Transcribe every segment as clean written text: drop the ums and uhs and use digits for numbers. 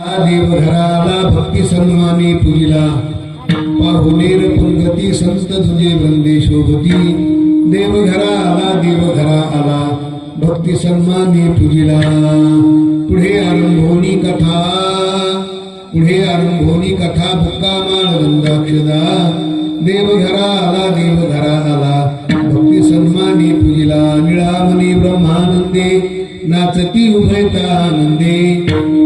देवघराला भक्ती सन्माने पूजिला पाहुणेर पंगती संत तुझे वंदे शोभती देवघरा आला भक्ती सन्माने पूजिला पुढे आरंभोनी कथा बुक्का माळ गंगाक्षदा देवघरा आला भक्ती सन्माने पूजिला निळामणी ब्रह्मानंदे नाचती उभयता आनंदे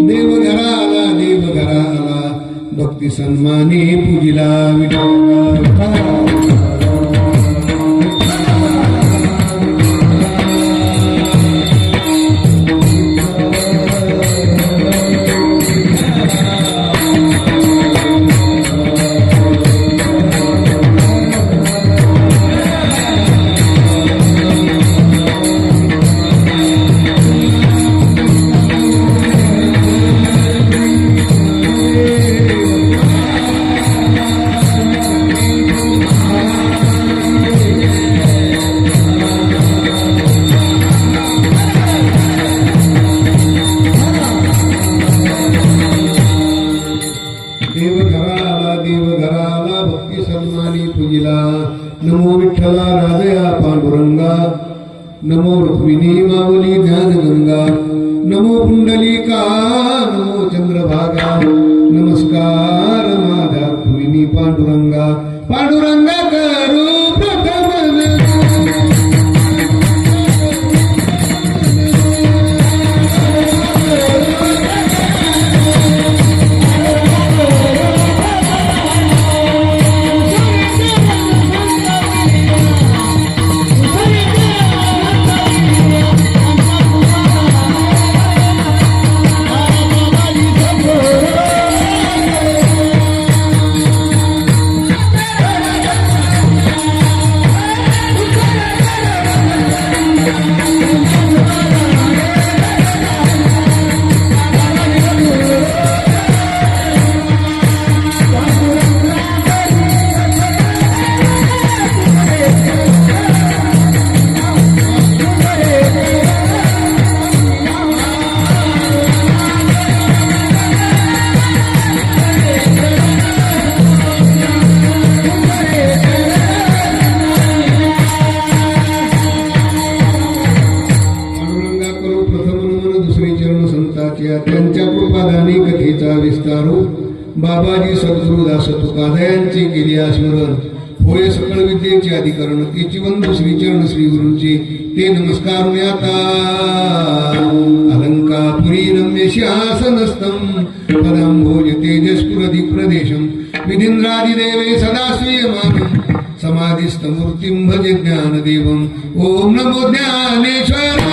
देवघरा आला भक्ती सन्माने पूजिला देवघराला भक्ती सन्माने पूजिला नमो विठ्ठला राजया पांडुरंगा नमो रुक्मिणी मावली ज्ञानगंगा नमो पुंडलिका नमो चंद्रभागा नमस्कार माझा रुक्मिणी पांडुरंगा पांडुरंगा करू प्रथम त्यांच्या कृपादानी कथेचा विस्तारू बाबाजी सद्गुरुदास तुकादयांचे केले स्मरण होय सकळ विद्येचे अधिकरण तेची वंदू श्रीचरण श्री गुरूंचे ते नमस्कार आता अलंकापुरी रम्य सिंहासनस्थं पदांभोज तेजस्फुरदि प्रदेशं विधींद्रादिदेवे सदा स्वीयमानं समाधिस्थ मूर्तिं भजे ज्ञानदेवं ओम नमो ज्ञानेश्वर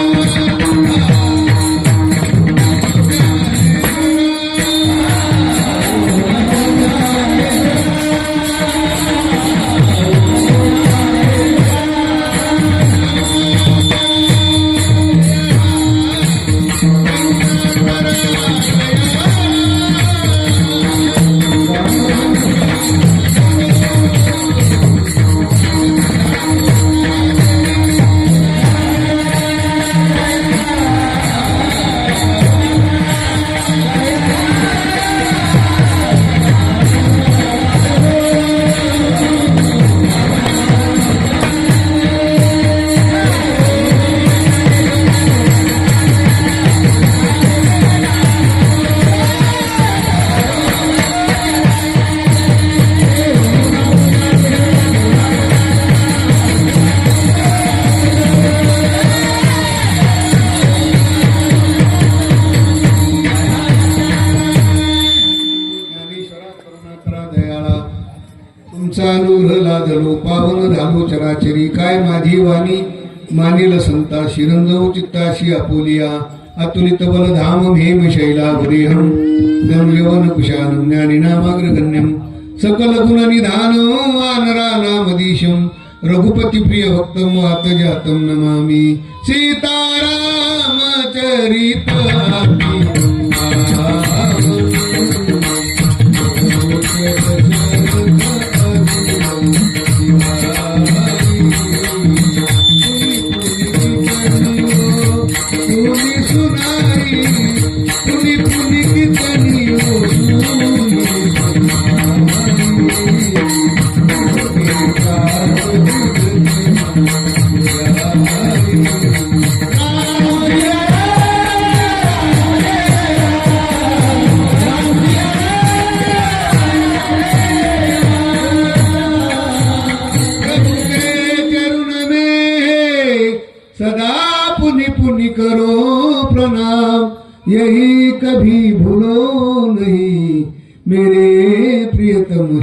अनुग्रह लादलो पावन झालो चराचरी काय माझी वाणी मानिल संता शिरंजव चित्ताशी आपोलिया अतुलित बल धाम हेम शैलावरेहम धनयवन कुशानं ज्ञानिनामाग्रगण्यं सकल गुण निधान वानरा नामदीशं रघुपति प्रिय भक्तं आतजातं नमामि सीताराम चरित सुनाई पुनि पुनि कितनी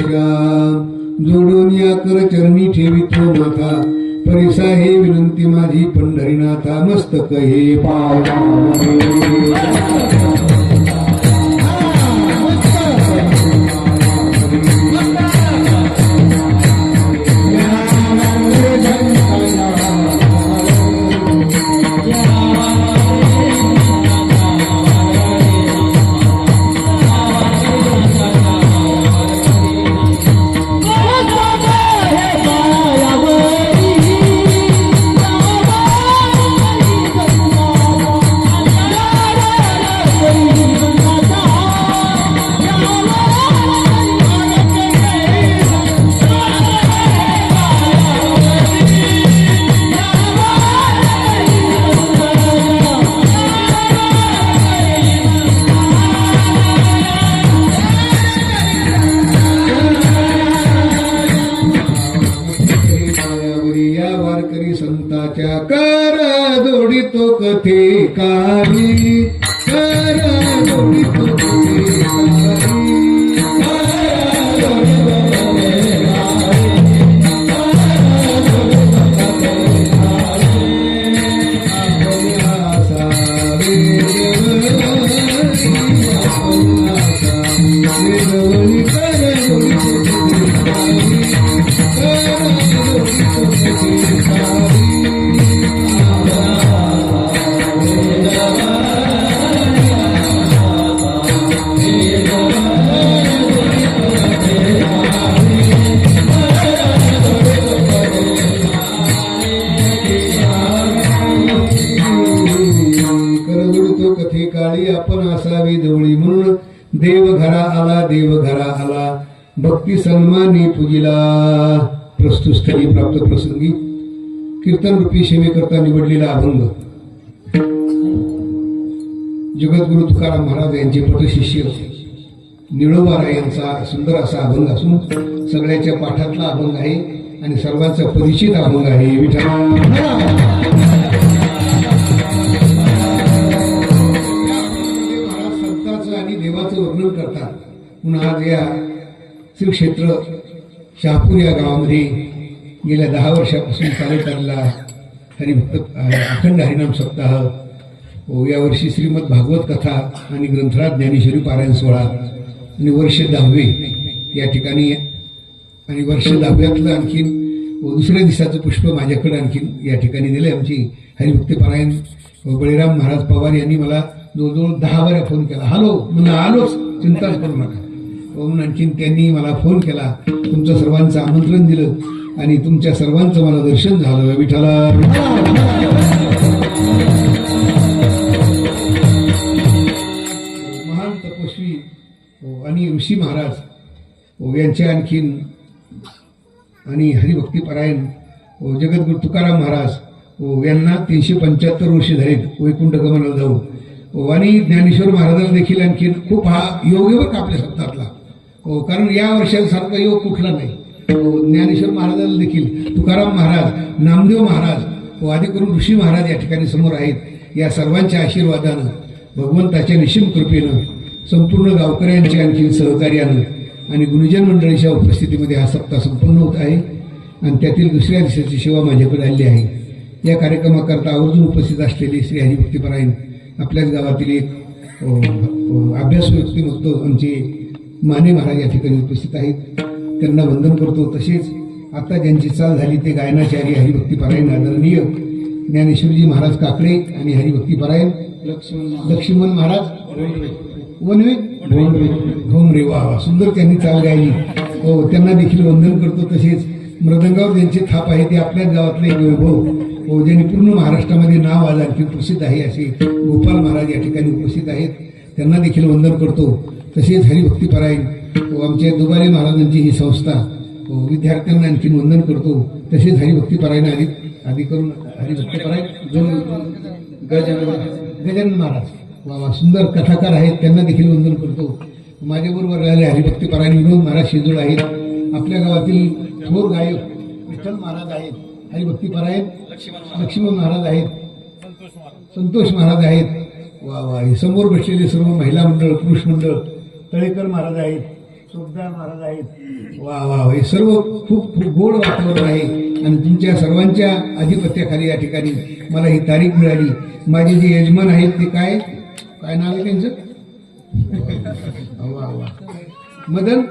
घनश्याम जोडून या कर चरणी ठेवितो माथा परिसा हे विनंती माझी पंढरीनाथा मस्तक हे पावले संताच्या कर जोडितो कथे कारी कर जोडितो कथे कथे काळी आपण असावी जवळी म्हणून देव घरा आला देव घरा आला भक्ती सन्मानी पूजिला प्रस्तुत स्थळी प्राप्त प्रसंगी कीर्तन रूपी सेवेकरता निवडलेला अभंग जगद्गुरु तुकाराम महाराज यांचे पटशिष्य निळोबारा यांचा सुंदर असा अभंग असून सगळ्याच्या पाठातला अभंग आहे आणि सर्वांचा परिचित अभंग आहे विठ्ठल देवाचं वर्णन करतात म्हणून आज या श्री क्षेत्र शहापूर या गावामध्ये गेल्या 10 वर्षापासून चालत आलेला हरिभक्त अखंड हरिनाम सप्ताह यावर्षी श्रीमद भागवत कथा आणि ग्रंथराज ज्ञानेश्वरी पारायण सोहळा आणि वर्ष 10वे या ठिकाणी आणि वर्ष 10व्यातलं आणखीन दुसऱ्या दिवसाचं पुष्प माझ्याकडे आणखीन या ठिकाणी दिले आमची हरिभक्ती पारायण बळीराम महाराज पवार यांनी मला जवळजवळ 10 वेळा फोन केला हॅलो म्हणून आलोच चिंताच करू नका म्हणून आणखीन त्यांनी मला फोन केला तुमचं सर्वांचं आमंत्रण दिलं आणि तुमच्या सर्वांचं मला दर्शन झालं विठ्ठला महान तपस्वी आणि ऋषी महाराज यांचे आणखीन आणि हरिभक्ती पारायण जगद्गुरु तुकाराम महाराज यांना 375 वर्षे झालीत वैकुंठ गमनाला जाऊन आणि ज्ञानेश्वर महाराजांना देखील आणखी खूप हा योग बघ आपल्या सप्ताहातला कारण या वर्षासारखा योग कुठला नाही ज्ञानेश्वर महाराजांना देखील तुकाराम महाराज नामदेव महाराज आदी करून ऋषी महाराज या ठिकाणी समोर आहेत या सर्वांच्या आशीर्वादानं भगवंताच्या निश्चिम कृपेनं संपूर्ण गावकऱ्यांच्या आणखी सहकार्यानं आणि गुरुजन मंडळीच्या उपस्थितीमध्ये हा सप्ताह संपन्न होत आहे आणि त्यातील दुसऱ्या दिवसाची सेवा माझ्याकडे आली आहे या कार्यक्रमाकरता आवर्जून उपस्थित असलेले श्री हरिभक्ती पारायण आपल्याच गावातील एक अभ्यासू व्यक्तिमत्व आमचे माने महाराज या ठिकाणी उपस्थित आहेत त्यांना वंदन करतो तसेच आता ज्यांची चाल झाली ते गायनाचार्य हरिभक्ती पारायण आदरणीय ज्ञानेश्वरजी महाराज काकडे आणि हरिभक्ती पारायण लक्ष्मण महाराज वनवे भोमरे वा सुंदर त्यांनी चाल गायली त्यांना देखील वंदन करतो तसेच मृदंगावर ज्यांची थाप आहे ते आपल्याच गावातले एक वैभव ज्यांनी पूर्ण महाराष्ट्रामध्ये नाव आलं आणखी प्रसिद्ध आहे असे गोपाल महाराज या ठिकाणी उपस्थित आहेत त्यांना देखील वंदन करतो तसेच हरिभक्ती पारायण आमच्या दुबारे महाराजांची ही संस्था विद्यार्थ्यांना आणखी वंदन करतो तसेच हरिभक्ती पारायण आदी करून हरिभक्ती पारायण गजानन महाराज वा सुंदर कथाकार आहेत त्यांना देखील वंदन करतो माझ्याबरोबर राहिले हरिभक्ती पारायण विनोद महाराज शेजूळ आहेत आपल्या गावातील थोर गायक विठ्ठल महाराज आहेत हरिभक्ती पारायण लक्ष्मण महाराज आहेत संतोष महाराज आहेत वा वा हे समोर बसलेले सर्व महिला मंडळ पुरुष मंडळ तळेकर महाराज आहेत सुखदार महाराज आहेत. वा वा वा. हे सर्व खूप खूप गोड वातावरण आहे आणि तुमच्या सर्वांच्या अधिपत्याखाली या ठिकाणी मला ही तारीख मिळाली. माझे जे यजमान आहेत ते काय काय नाव आहे त्यांचं? वा वा. मदन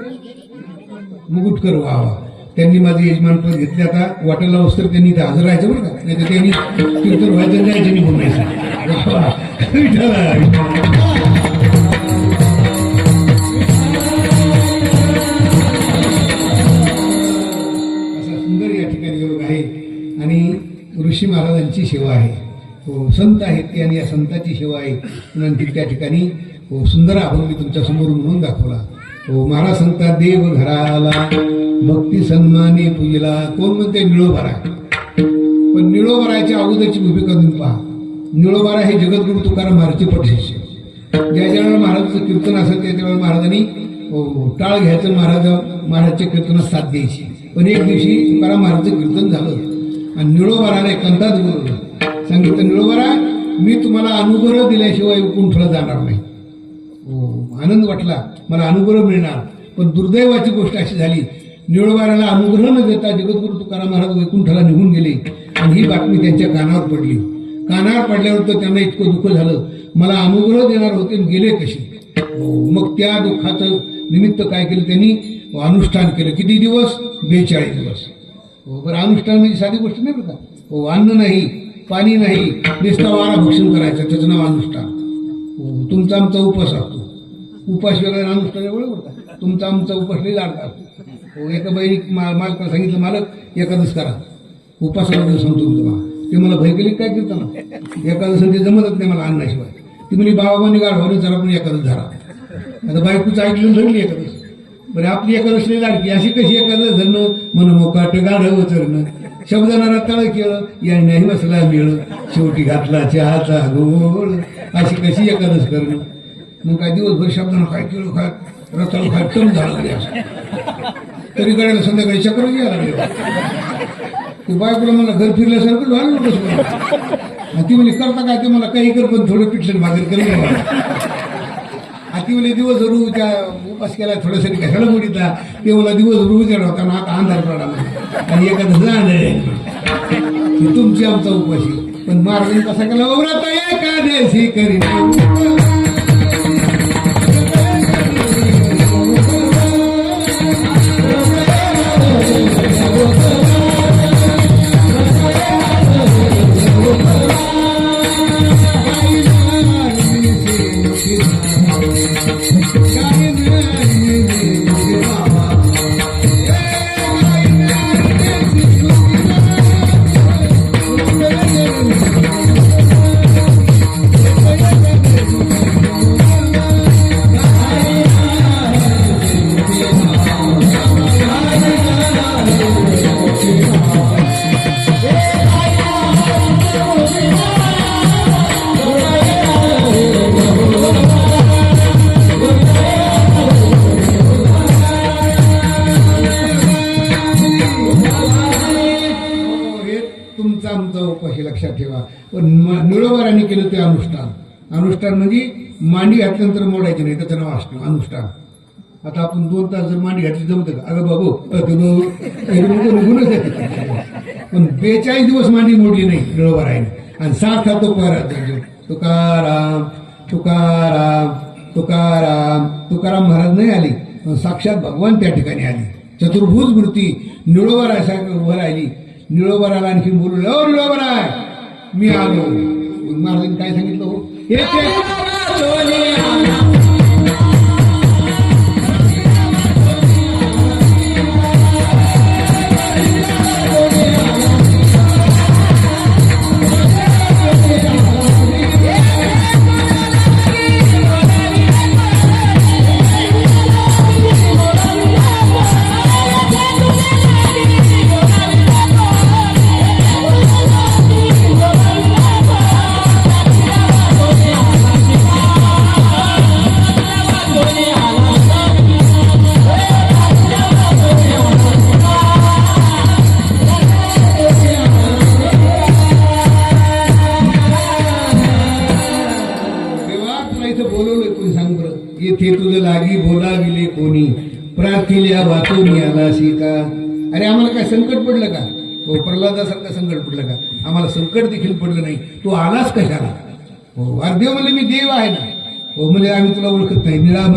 मुकुटकर. वा वा. त्यांनी माझं यजमानपद घेतले. आता वाटेला वस्त्र त्यांनी इथे हजर राहायचं बरं का, नाही तर त्यांनी कीर्तन व्हायचं जायचं निघून राहायचं. वा. विठ्ठल. आणि ऋषी महाराजांची सेवा आहे. हो, संत आहेत ते आणि या संतांची सेवा आहे म्हणून त्या ठिकाणी हो सुंदर अभंग मी तुमच्या समोर म्हणून दाखवला. हो, महाराज संता देव घराला भक्ती सन्माने पूजला. कोण म्हणते निळोबारा, पण निळोबाराच्या अगोदरची भूमिका तुम्ही पहा. निळोबारा हे जगद्गुरु तुकाराम महाराजचे पटशिष्य. ज्या वेळेला महाराजांचं कीर्तन असेल त्याच्या वेळेला महाराजांनी टाळ घ्यायचं, महाराजच्या कीर्तनात साथ द्यायची. पण एक दिवशी तुकाराम महाराजचं कीर्तन झालं आणि निळोबाराला एकांतात बोलवलं. सांगितलं, निळोबारा मी तुम्हाला अनुग्रह दिल्याशिवाय कुंठला जाणार नाही. हो, आनंद वाटला, मला अनुग्रह मिळणार. पण दुर्दैवाची गोष्ट अशी झाली, निळोबाराला अनुग्रह न देता जगद्गुरु तुकाराम महाराज वैकुंठाला निघून गेले आणि ही बातमी त्यांच्या कानावर पडली. कानावर पडल्यावर तर त्यांना इतकं दुःख झालं, मला अनुग्रह देणार होते गेले कसे. मग त्या दुःखाचं निमित्त काय केलं त्यांनी? अनुष्ठान केलं. किती दिवस? 42 दिवस. हो, बरं, अनुष्ठान म्हणजे साधी गोष्ट नाही बरं का. हो, अन्न नाही, पाणी नाही, नुसता वारा भक्षण करायचं, त्याचं नाव अनुष्ठान. हो, तुमचा आमचा उपास असतो. उपास वेगळा, अनुष्ठान वेगळं बरं का. तुमचा आमचा उपास लई लाडका असतो. हो, एका बाईने मालकाला सांगितलं, मालक एकादश करा. उपासाला सांगतो तुम्हाला. ते मला भय केली काय कीर्तना, एकादश ते जमतच नाही मला अन्नाशिवाय. ती म्हणजे बाबांनी गाढवाने जरा पण एकादश धरा. आता बायकोचं ऐकलं धरली एकादश. बरं, आपली एकादश लई लाडकी. अशी कशी एकादश धरणं? मन मोकाट गाढव चरणं, शब्दाना तळ केळं, या नाही बसला मिळ, शेवटी घातला चहाचा गोळ. अशी कशी एकादश करणं? मग काय दिवसभर शब्दानं काय केळं खात, रताळू खात कमी झालं तरी असं तरी करायला संध्याकाळी चक्र घ्यायला लागले. ते बायकोला मला घर फिरल्यासारखं झालं नव्हतं. ती म्हणजे करता काय ते मला काही कर, पण थोडं पिठलं भाकर करून ती म्हणजे दिवस रू त्या उपास केला थोड्यासाठी कशाला मोडीचा. ते मला दिवस रू देणार होता ना, आता अंधार पडला आणि एखादं जाणं तुमची आमचा उपाशी. पण महाराजांनी कसा केला? व्रत एकादशी करी लक्षात ठेवा. पण निळोबारांनी केलं ते अनुष्ठान. अनुष्ठान म्हणजे मांडी घातल्यानंतर मोडायची नाही, त्याचं नाव असतं अनुष्ठान. आता आपण 2 तास जर मांडी घातली जमतं का? अगं बाबू निघूनच येते. पण 42 दिवस मांडी मोडली नाही निळोबाराने आणि सारखा तो तुकाराम तुकाराम तुकाराम. तुकाराम महाराज नाही आली, पण साक्षात भगवान त्या ठिकाणी आली. चतुर्भुज मूर्ती निळोबारासारखं उभं राहिली. निळोबाराला आणखी बोलवलं, ओ निळोबारा मी आलो. महाराजांनी काय सांगितलं? हो येथे तुझं लागी बोलाविले कोणी, प्रार्थिल्या वाचून आला सीता. अरे आम्हाला काय संकट पडलं का? हो, प्रल्हादासारखं संकट पडलं का? आम्हाला संकट देखील पडलं नाही. तू आलास कशाला? हो, अरे देव म्हणजे मी देव आहे ना. हो म्हणजे आम्ही तुला ओळखत नाही. निळा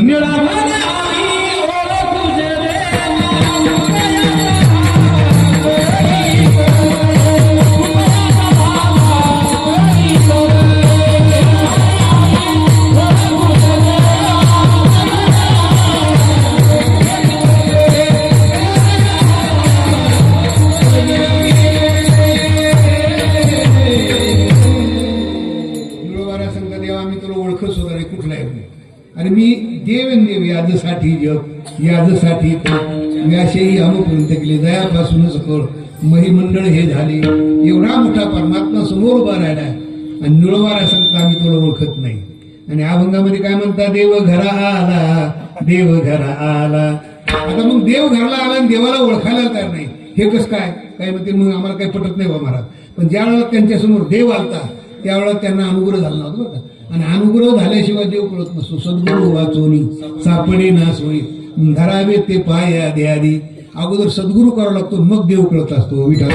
आणि मी देवेन देव याजसाठी जग याजसाठी व्यासेही अमुपर्यंत गेले. दयापासूनच कळ महिमंडळ हे झाले. एवढा मोठा परमात्मा समोर उभा राहिला आणि निळवारा सांगता आम्ही तुला ओळखत नाही. आणि अभंगामध्ये काय म्हणता? देव घरा आला, देव घरा आला. आता मग देव घराला आला आणि देवाला ओळखायला तयार नाही, हे कसं काय म्हणते? मग आम्हाला काही पटत नाही बा महाराज. पण ज्या वेळेला त्यांच्यासमोर देव आलता त्यावेळेला त्यांना अनुग्रह झाला नव्हता बरं का. आणि अनुग्रह झाल्याशिवाय देव कळत नसतो. सद्गुरू वाचोनी सापडे ना सोयी धरावे ते पाय आधी आधी. अगोदर सद्गुरू करावा लागतो, मग देव कळत असतो. विठा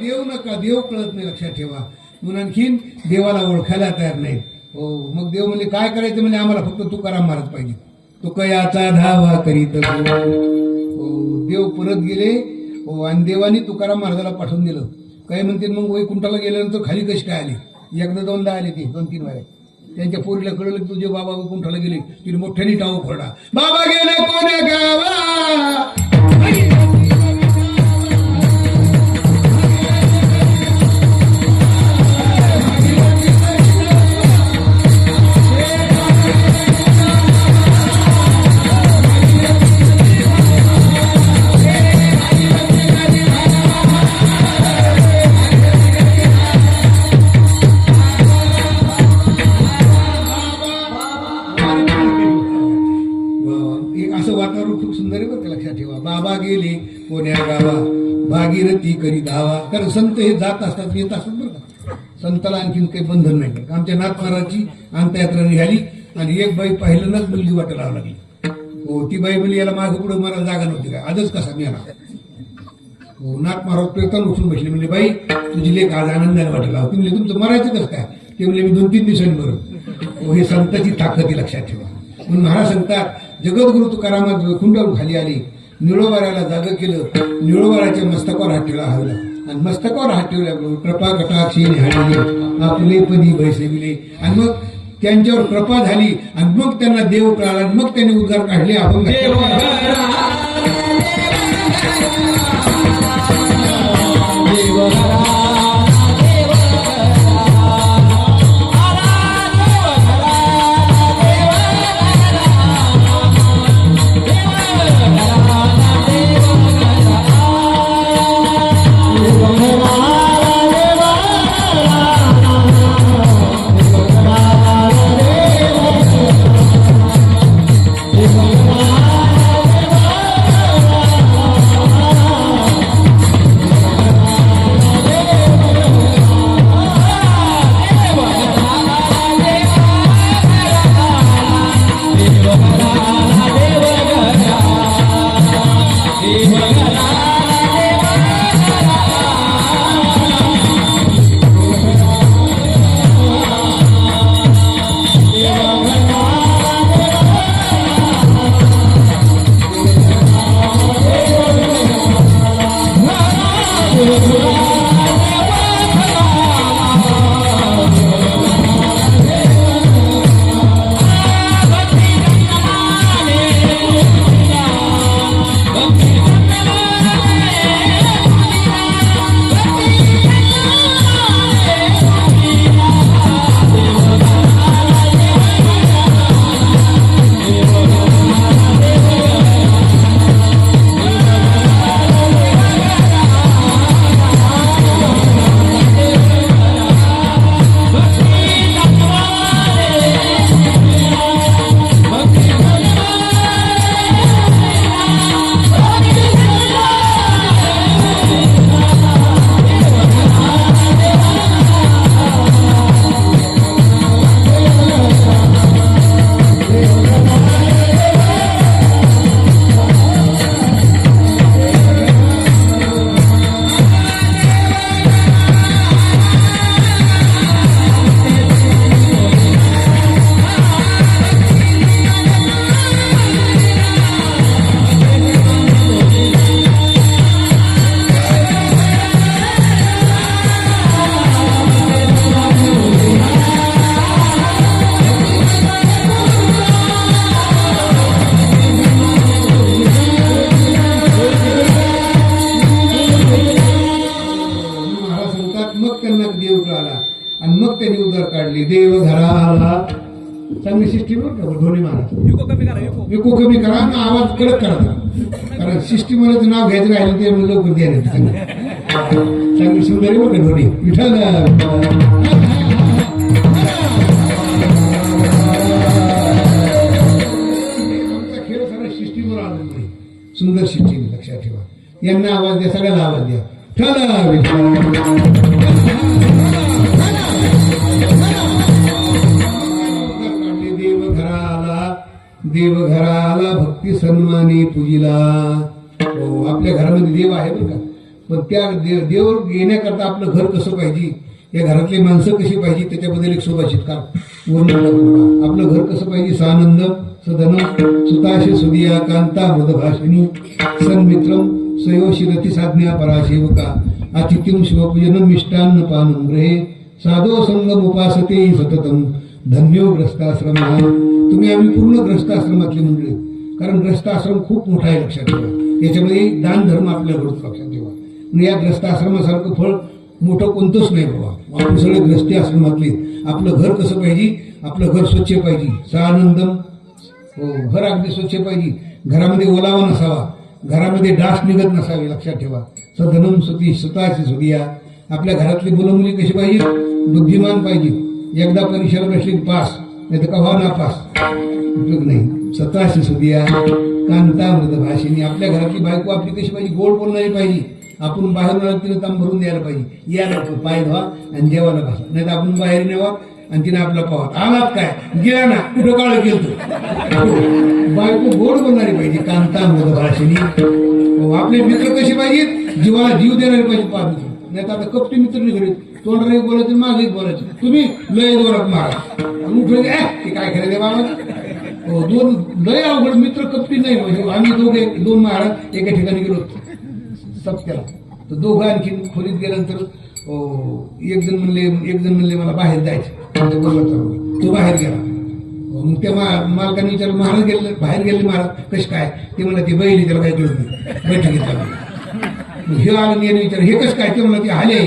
देव नका, देव कळत नाही, लक्षात ठेवा. म्हणून आणखीन देवाला ओळखायला तयार नाही. हो, मग देव म्हणजे काय करायचं? म्हणजे आम्हाला फक्त तुकाराम महाराज पाहिजे. तुकयाचा धावा करीत हो. देव परत गेले. हो, आणि देवानी तुकाराम महाराजाला पाठवून दिलं. काय म्हणते मग वैकुंठाला गेल्यानंतर खाली कशी काय आली? एकदा दोनदा आले ते, 2-3 वेळा. त्यांच्या पोरीला कळलं की तुझे बाबा वैकुंठाला गेले. तिने मोठ्याने टाव फोडा, बाबा गेले कोण्या गावा. असं वातावरण खूप सुंदर आहे बरं का, लक्षात ठेवा. बाबा गेले कोण्या गावा, भागीरथी करी धावा. कारण संत हे जात असतात, येत असतात बरं का. संताला आणखीन काही बंधन नाही. आमच्या नाथ महाराजची अंत्ययात्रा निघाली आणि एक बाई पाहिलंच मुलगी वाटा लावा लागली. हो, ती बाई म्हणजे याला मागं पुढे मला जागा नव्हती काय, आजच कसा मी आला. हो, नाथ महाराज पेटून उठून बसले. म्हणजे बाई तुझी लेख आज आनंदाने वाटा लावा. ती म्हणजे तुमचं मरायचं कसं काय? ते म्हणजे मी 2-3 दिवसांनी बरं. हो, हे संताची ताकद आहे, लक्षात ठेवा. म्हणून महाराज सांगतात, जगद्गुरु तुकारामात वैकुंठावरून खाली आली, निळोबाऱ्याला जाग केलं. निळोबाऱ्याच्या मस्तकावर हात ठेवला हवला आणि मस्तकावर हात ठेवल्याबरोबर कृपा कटाक्षी निहाळले आपले पदी बैसविले. आणि मग त्यांच्यावर कृपा झाली आणि मग त्यांना देव कळाला आणि मग त्यांनी उद्गार काढले. आणि मग त्यांनी उदर काढली. देव घराला चांगली सिस्टीम बरं का ढोली महाराज. विको कमी करा आणि आवाज कडक करा, कारण सिस्टीमचं नाव घ्यायचं राहिलं ते लवकर द्यायला. चांगली सुंदर आहे बरं का ढोली. विठ्ठल खेळ सगळं सिस्टीमवर आलेला आहे. सुंदर सिस्टीम लक्षात ठेवा. यांना आवाज द्या, सगळ्याला आवाज द्या. देवघराला भक्ती सन्माने पूजिला. हो, आपल्या घरामध्ये देव आहे बरं का, पण त्या देव येण्याकरता आपलं घर कसं पाहिजे, या घरातली माणसं कशी पाहिजे, त्याच्याबद्दल एक सुभाषित का वर्णन करतो. आपलं घर कसं पाहिजे. सानंद सदन सुताशे सुदिया कांता मृदभाषिणी सन्मित्रम सयोशिरती साज्ञा पराशेवका अतिथिम शिवपूजनम मिष्टान्न पानम ग्रहे साधो संगम उपासते सततम धन्यो ग्रस्ताश्रम. तुम्ही आम्ही पूर्ण ग्रस्ताश्रमातली मंडळी, कारण ग्रस्ताश्रम खूप मोठा आहे लक्षात ठेवा. याच्यामध्ये दान धर्म आपल्याला घडतो लक्षात ठेवा. म्हणजे या ग्रस्ताश्रमासारखं फळ मोठं कोणतंच नाही बाबा. आपण सगळे ग्रस्ती आश्रमातले. आपलं घर कसं पाहिजे, आपलं घर स्वच्छ पाहिजे. सानंदम, हो, घर अगदी स्वच्छ पाहिजे. घरामध्ये ओलावा नसावा, घरामध्ये डास निघत नसावे लक्षात ठेवा. सधनम सती स्वतःची सुदिया. आपल्या घरातली मुलं मुली कशी पाहिजे, बुद्धिमान पाहिजे. एकदा परीक्षेला बसली पास, नाही तर कव्हा नापास, उपयोग नाही. स्वतःची सुदिया कांता मृदभाषिणी. आपल्या घरातली बायको आपली कशी पाहिजे, गोड बोलणारी पाहिजे. आपण बाहेरून आलो तिने तांब भरून द्यायला पाहिजे. या नको पाय धुवा आणि जेवायला बसा, नाही तर आपण बाहेर नेवा आणि तिने आपला पाहत आलात काय गेला ना कुठं काळ गेलतो. बायको गोड बोलणारी पाहिजे. कांता मृदभाषिणी. आपले मित्र कसे पाहिजेत, जीवाला जीव देणारे पाहिजे. पाच मित्र, नाही तर आता कपटी मित्र निघडे, तोंडाला एक बोलायचं मागे एक बोलायचं. तुम्ही लय जोरात मारा उठले ते काय करायचं बाबा. दोन लय अवघड मित्र कपटी नाही. म्हणजे आम्ही दोघे दोन महाराज एका ठिकाणी गेलो सप्त्याला, तर दोघं आणखी खोलीत गेल्यानंतर एक जण म्हणले मला बाहेर जायचं. तो बाहेर गेला. मग त्या मालकाने विचारलं महाराज गेले बाहेर गेले महाराज कसे काय, ते म्हणा ते बैल त्याला काय कळत नाही बैठकीत. हे आलं मी विचार हे कसं काय, ते म्हणा ते आले.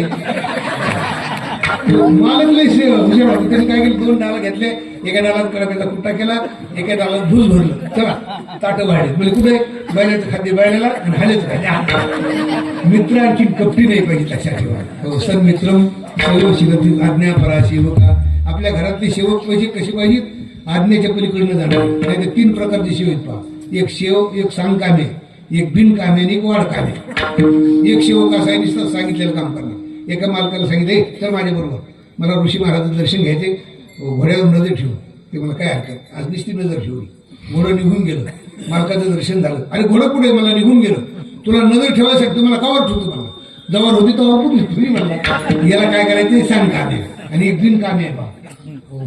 मालक लय त्याने काय केलं, दोन डाला घेतले. एका डालात कडाप्याचा कुट्टा केला, एका डालात भूस भरलं. चला ताटं वाढले. म्हणजे कुठे बैलाचं खाद्य बैलाला आणि हाल्याचं खाद्य. मित्र आणखी कपटी नाही पाहिजे लक्षात ठेवा. सन्मित्रम सयोशिरती आज्ञा पराशेवका. आपल्या घरातले सेवक पाहिजे कसे पाहिजेत, आज्ञेच्या पलीकडनं जाणार. नाही तर तीन प्रकारचे शेव आहेत पहा. एक शेव, एक सांगकामे, एक बिनकामे आणि एक वाढकामे. एक सेवक असा आहे नुसतं सांगितलेलं काम करणार. एका मालकाला सांगितलं तर माझ्या बरोबर मला ऋषी महाराजांचं दर्शन घ्यायचे, घोड्यावर नजर ठेवू. ते मला काय हरकत, आज नुसती नजर ठेवली. घोडं निघून गेलं, मालकाचं दर्शन झालं. अरे घोडं पुढे मला निघून गेलं, तुला नजर ठेवायसाठी मला कावर ठेवतो. मला जवळ होती तवर कुठली तुम्ही म्हणला याला काय करायचं सांग कामे आणि एक बिन कामे आहे बा.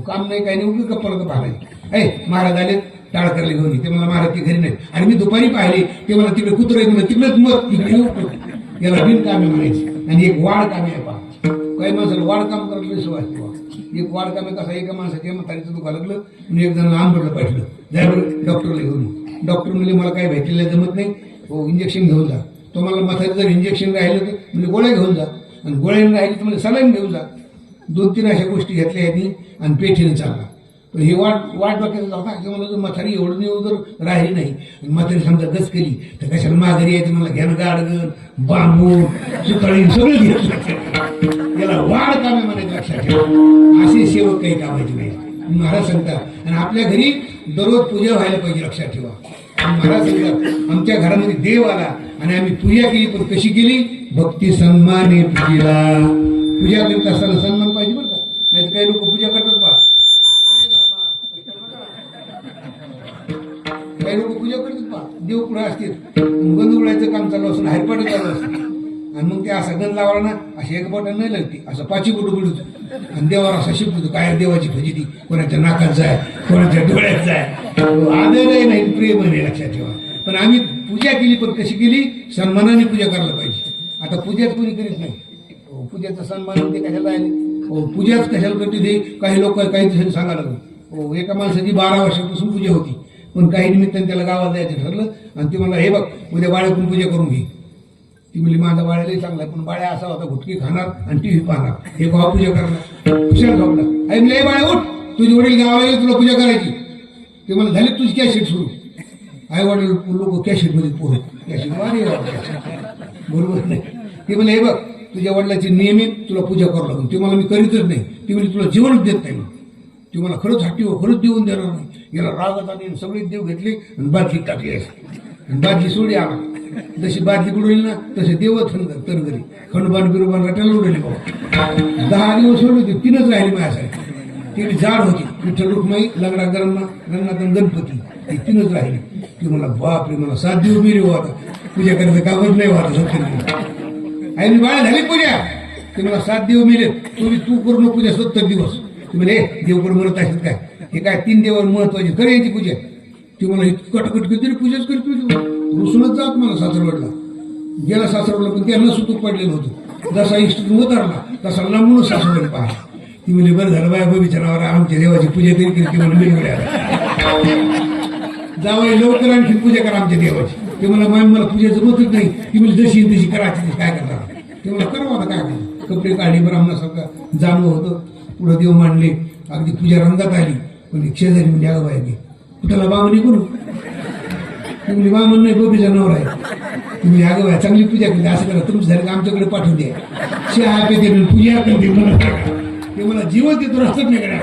काम नाही काही नाही, उगी गप्पा पाहायचे. महाराज आले टाळ करले घेऊन. ते मला महाराज ती घरी नाही. आणि मी दुपारी पाहिले ते मला तिकडे कुत्रे म्हणलं तिकडेच मग इकडे येऊ. याला बिन कामे म्हणायचे. आणि एक वाढ कामे आहे पहा. काही माणसाला वाढ काम करायला सवय असते. एक वाढ कामे कसा, एका माणसाच्या म्हातारीचं दुखा लागलं आणि एक जण आंबरला पाठलं, जाय बरं डॉक्टरला घेऊन. डॉक्टर म्हणजे मला काही भेटलेलं जमत नाही, हो इंजेक्शन घेऊन जा. तो मला म्हातारी जर इंजेक्शन राहिलं तर म्हणजे गोळ्या घेऊन जा, आणि गोळ्या राहिली तर म्हणजे सलाईन घेऊन जा. 2-3 अशा गोष्टी घेतल्या यांनी आणि पेठीने चालला. पण हे वाट डोक्यात जाता की मला जर म्हातारी एवढं जर राहिली नाही आणि म्हातारी समजा गच केली तर कशाला माघारी यायचं, मला घ्यान गाडगण बांबू सुतळी सगळं घेतलं. याला वाढ कामे म्हणायचं लक्षात ठेवा. असे सेवक काही कामायचे नाही महाराज सांगतात. आणि आपल्या घरी दररोज पूजा व्हायला पाहिजे लक्षात ठेवा. महाराज सांगतात आमच्या घरामध्ये देव आला आणि आम्ही पूजा केली, पण कशी केली, भक्ती सन्माने पूजेला. पूजा करीत असताना सन्मान पाहिजे बरं का. नाही तर काही लोक पूजा करतात पहा, काही लोक पूजा करतात पहा, देव पुढे असतील, गंध उडायचं काम चालू असून हायपाट चालू असतं. आणि मग ते असं गंध लावला ना, अशी एक बोट नाही लागते, असं 5 बोट बुडतो. आणि देवावर असा शिकतो काय देवाची फजिती, कोणाच्या नाकात जाय, कोणाच्या डोळ्यात जाय. आदरही नाही, प्रेम नाही लक्षात ठेवा. पण आम्ही पूजा केली, पण कशी केली, सन्मानाने पूजा करायला पाहिजे. आता पूजाच कोणी करीत नाही. पूजेचा सन्मान ते कशाला राहिले, पूजाच कशाला करते ते काही लोक काही दिवसांनी सांगायला लागलो. एका माणसाची 12 वर्षापासून पूजा होती, पण काही निमित्ताने त्याला गावात जायचं ठरलं आणि ते मला हे बघ उद्या बाळकून पूजा करून घे. ती म्हणली माझा बाळ्यालाही चांगला आहे, पण बाळ्या असा होता घुटकी खाणार आणि टीव्ही पाहणार, हे भाव पूजा करणार कुशाल झोपला. आई म्हणले बाळ्या उठ, तुझे वडील गावाला येईल तुला पूजा करायची. ते मला झाली तुझी कॅसेट सुरू. आई वडील लोक कॅसेट मध्ये पोहत कॅसेट वारी बरोबर नाही. ते म्हणले हे बघ तुझ्या वडिलाची नियमित तुला पूजा करावं लागून, ते मला मी करीतच नाही. ती म्हणजे तुला जीवनच देत नाही. ती मला खरंच हट्टी हो, खरंच देऊन देणार नाही. याला रागत आली सगळी देव घेतली आणि बादलीत टाकली आणि बादली सोडी आला. जशी बादली बुडवली ना तसे देव तनगरी खंडोबान बिरोबान रटायला उडवले बाबा. 10 दिवस सोडले होते, 3च राहिली माझ्यासाठी. ती जाड होती, विठ्ठल रुक्माई लंगडा रंगनाथ गणपती, ती 3च राहिली. ती मला बापरे मला 7 दिवस मिरी हो आता पूजा करायचं कामच नाही वाटत सत्तर. आई बाळा झाली पूजा. ते मला 7 दिवस मिळेल, तू करू नको पूजा 70 दिवस. ती म्हणे देव करून म्हणत आहेत काय, हे काय 3 देव महत्वाची कर याची पूजा. ती मला इतकी कटकट करते पूजाच करतो. रुसूनच जात मला सासरवडला. गेला सासरवडला पण त्यांना सुतूक पडलेलं होतं. जसा इष्टून उतरला तसा लांबूनच सासरवड पाहा. ती म्हणजे बरं झालं बाया बबिचनावर आमच्या देवाची पूजा तरी केली. ती मला मिळवल्या जावं लवकर आणखी पूजा करा आमच्या देवाची. ते मला पूजा जमतच नाही. ती म्हणजे जशी तशी करायची काय करणार. ते मला करावं आता काय करायचं. कपडे काढले ब्राह्मणासारखं जाणवं होतं. पुढं देव मांडले, अगदी पूजा रंगात आली. पण एक शेजारी म्हणजे अगं बाई कुठाला बामणी करू. ती म्हणजे बामण नाही बबी जनावर आहे. तुम्ही अगं बाय चांगली पूजा केली असं करा, तुमचं झालं का आमच्याकडे पाठवून द्या. शहा पेते पूजा करते मला. ते मला जीवन देतो रस्त्यात नाही करा.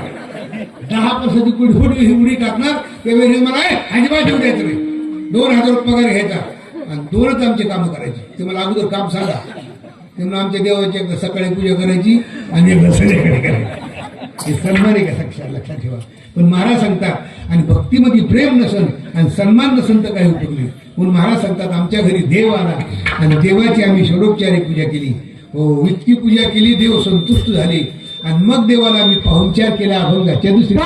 10% कुठे उडी टाकणार त्यावेळी मला अजिबात देऊ द्यायचं नाही. 2000 पगार घ्यायचा आणि 2च आमचे कामं करायचे. ते मला अगोदर काम सांगा. तेव्हा आमच्या देवाची एकदा सकाळी पूजा करायची आणि एकदा संध्याकाळी करायची. हे सन्मान आहे का साक्षात लक्षात ठेवा. पण महाराज सांगतात आणि भक्तीमध्ये प्रेम नसन आणि सन्मान नसन तर काही उपयोग नाही. म्हणून महाराज सांगतात आमच्या घरी देव आला आणि देवाची आम्ही षडोपचारी पूजा केली. हो इतकी पूजा केली देव संतुष्ट झाले आणि मग देवाला आम्ही पाहुणचार केला अभंगाच्या दुसऱ्या.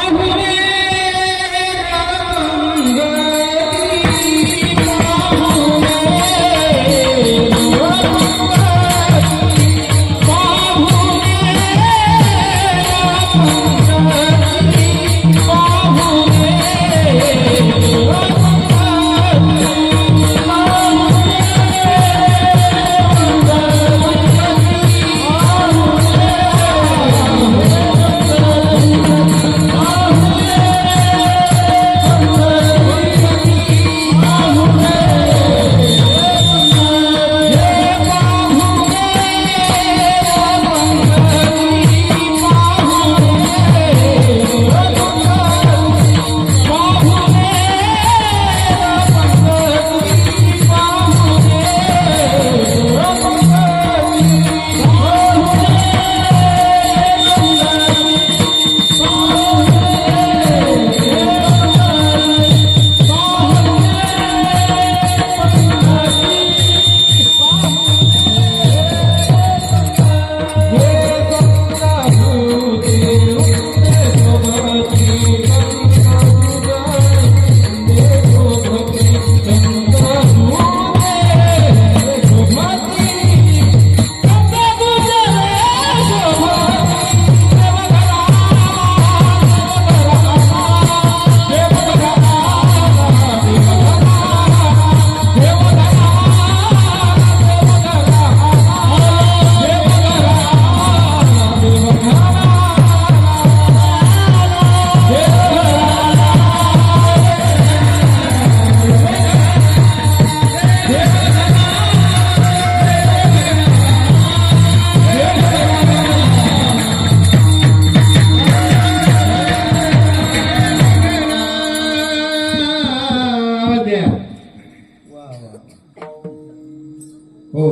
हो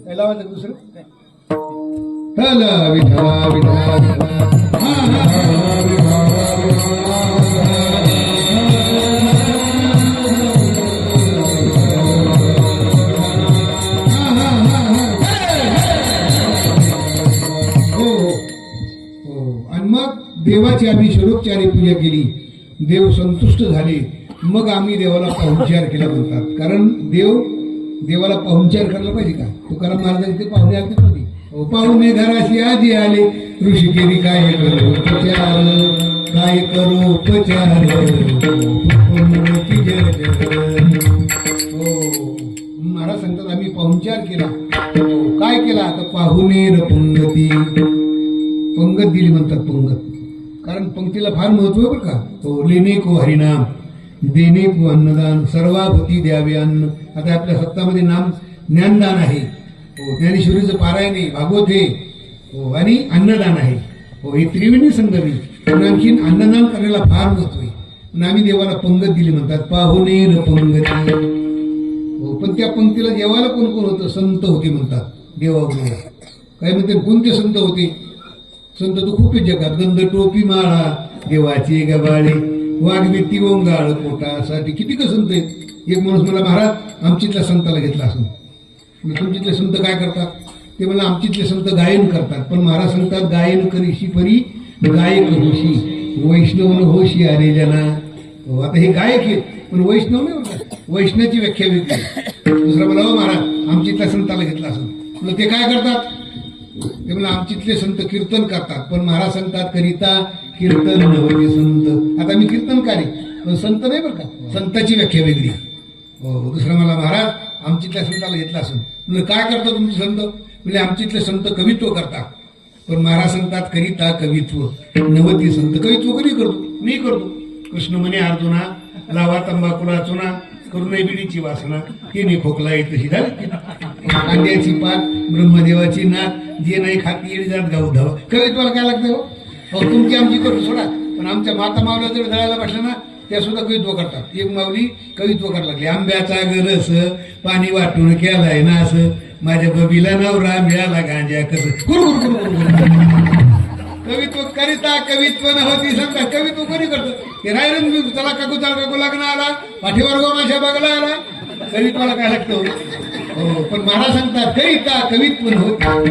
त्याला दुसरं चला विठा विठा आणि मग देवाची आम्ही षडोपचारी पूजा केली. देव संतुष्ट झाले. मग आम्ही देवाला पाहुणचार केला म्हणतात. कारण देवाला पाहुणचार करायला पाहिजे का. तुकाराम महाराजांचे ते पाहुणे आले होते. पाहुणे घराशी आजी आले ऋषिकेरी काय करू उपचार काय करू उपचार हो महाराज सांगतात आम्ही पाहुणचार केला. काय केला तर पाहुणेर पंगती, पंगत दिली म्हणतात पंगत, कारण पंक्तीला फार महत्व आहे बरं का. तो लेणे को हरिनाम, देणे को अन्नदान, सर्वाभूती द्यावे अन्न. आता आपल्या सत्तामध्ये नाम ज्ञानदान आहे, ज्ञानेश्वरीचं पारायण आहे, भागवत आहे आणि अन्नदान आहे. हे त्रिवेणी संगमी. पण आणखीन अन्नदान करायला फार महत्व आहे. पण आम्ही देवाला पंगत दिली म्हणतात, पाहुणेर पंगती. पण त्या पंक्तीला देवाला कोण कोण होतं? संत होते म्हणतात देवाबरोबर. काय म्हणते कोणते संत होते? संत तर खूप आहे जगात. गंध टोपी माळा देवाची गबाळे, वाघबीती ओंगाळ पोटासाठी. किती का संत आहेत. एक माणूस मला, महाराज आमच्यातल्या संताला घेतला असं. तुमच्यातले संत काय करतात? ते मला आमच्यातले संत गायन करतात. पण महाराज सांगतात, गायन करीशी परी गायक होशी, वैष्णव होशी अरे जना. आता हे गायक आहेत पण वैष्णव नाही होतात. वैष्णवाची व्याख्या वेगळी. दुसरा मला, हो महाराज आमच्यातल्या संताला घेतला असं. म्हणलं ते काय करतात? ते मला आमच्यातले संत कीर्तन करतात. पण महाराज सांगतात, करिता कीर्तन नव्हते संत. आता मी कीर्तनकारी पण संत नाही बरं का. संताची व्याख्या वेगळी. दुसरा मला, महाराज आमच्यातल्या संताला घेतला असं. म्हणजे काय करतात तुमचे संत? म्हणजे आमच्यातले संत कवित्व करतात. पण महाराज सांगतात, करिता कवित्व नवती संत. कवित्व कधी करतो? मी करतो. कृष्ण म्हणे अर्जुना, लावा तंबाखूला चुना, करुणे बिडीची वासना, तिने खोकला येत तशी झाली. कांद्याची पात, ब्रह्मदेवाची नात, जे नाही खाती येडी जात गाऊ धावा. कवित्वाला काय लागतं हो? तुमची आमची करू सोडा. पण आमच्या माता मावल्या जर दळायला बसल्या ना, त्या सुद्धा कवित्व करतात. एक माऊली कवित्व करायला लागली, आंब्याचा गरस पाणी वाटून केलाय ना असं, माझ्या बबीला नवरा मिळाला गांजा कसं. कवित्व करिता कवित्व नव्हती संत. कवित्व कोणी करतो? ते रायरन मी चला काकू लग्न आला, पाठीवर गो माझ्या बघला आला. कवित्वाला काय लागतं? पण महाराज सांगतात, करिता कवित्व नव्हती.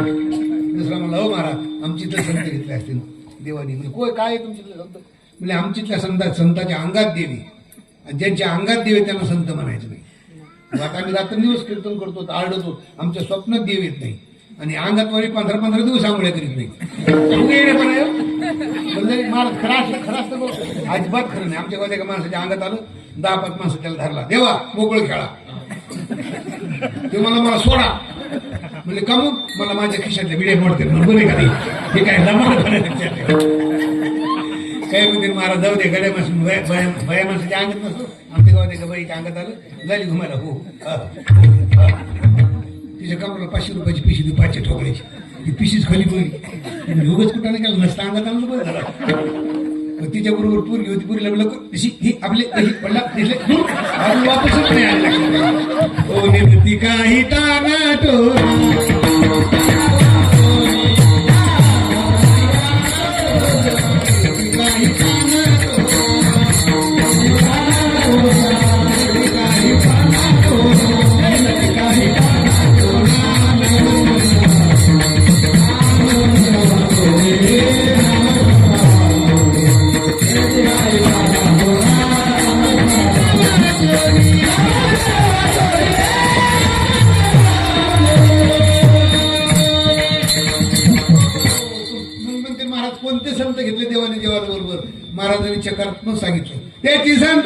दुसरा मला, हो महाराज आमची तर संत घेतले असतील देवानी. म्हणजे काय आहे तुमची संत? म्हणजे आमच्यातल्या संतांच्या अंगात देवी, ज्यांच्या अंगात देवी त्यांना संत म्हणायचं नाही. आता आम्ही रात्रंदिवस कीर्तन करतो, आरडतो, आमच्या स्वप्नात देव येत नाही आणि अंगात वारी 15-15 दिवस आंघोळ्या करीत नाही. खरं असतं अजिबात खरं नाही. आमच्या गावात एका माणसाच्या अंगात आलं, 10-5 माणसं त्याला धरला, देवा मोकळं खेळा. ते मला सोडा म्हणजे कमून मला माझ्या खिशातल्या बिड्या मोडते. बरोबर आहे का नाही? हे काय काय म्हणते महाराज, जाऊ दे गड्या माणसं बाया माणसाच्या अंगात नसतो. आमच्या गावात एका बाईच्या अंगात आलं, झाली घुमायला. हो तिच्या कमराला 500 रुपयाची पिशी होती, 5 ठोकळ्याची. ती पिशीच खाली पडली. उगाच कुठं नाही केलं नसतं, अंगात आणलं बरं झालं. तिच्या बरोबर पोरगी होती. पुरीला म्हणलं ही आपले पडला दिसले वापसच नाही आला. हो नेमती काही टानाटो कोणते संत घेतले देवाने देवाबरोबर? महाराजांनी चकारात्मक सांगितलं, त्याची संत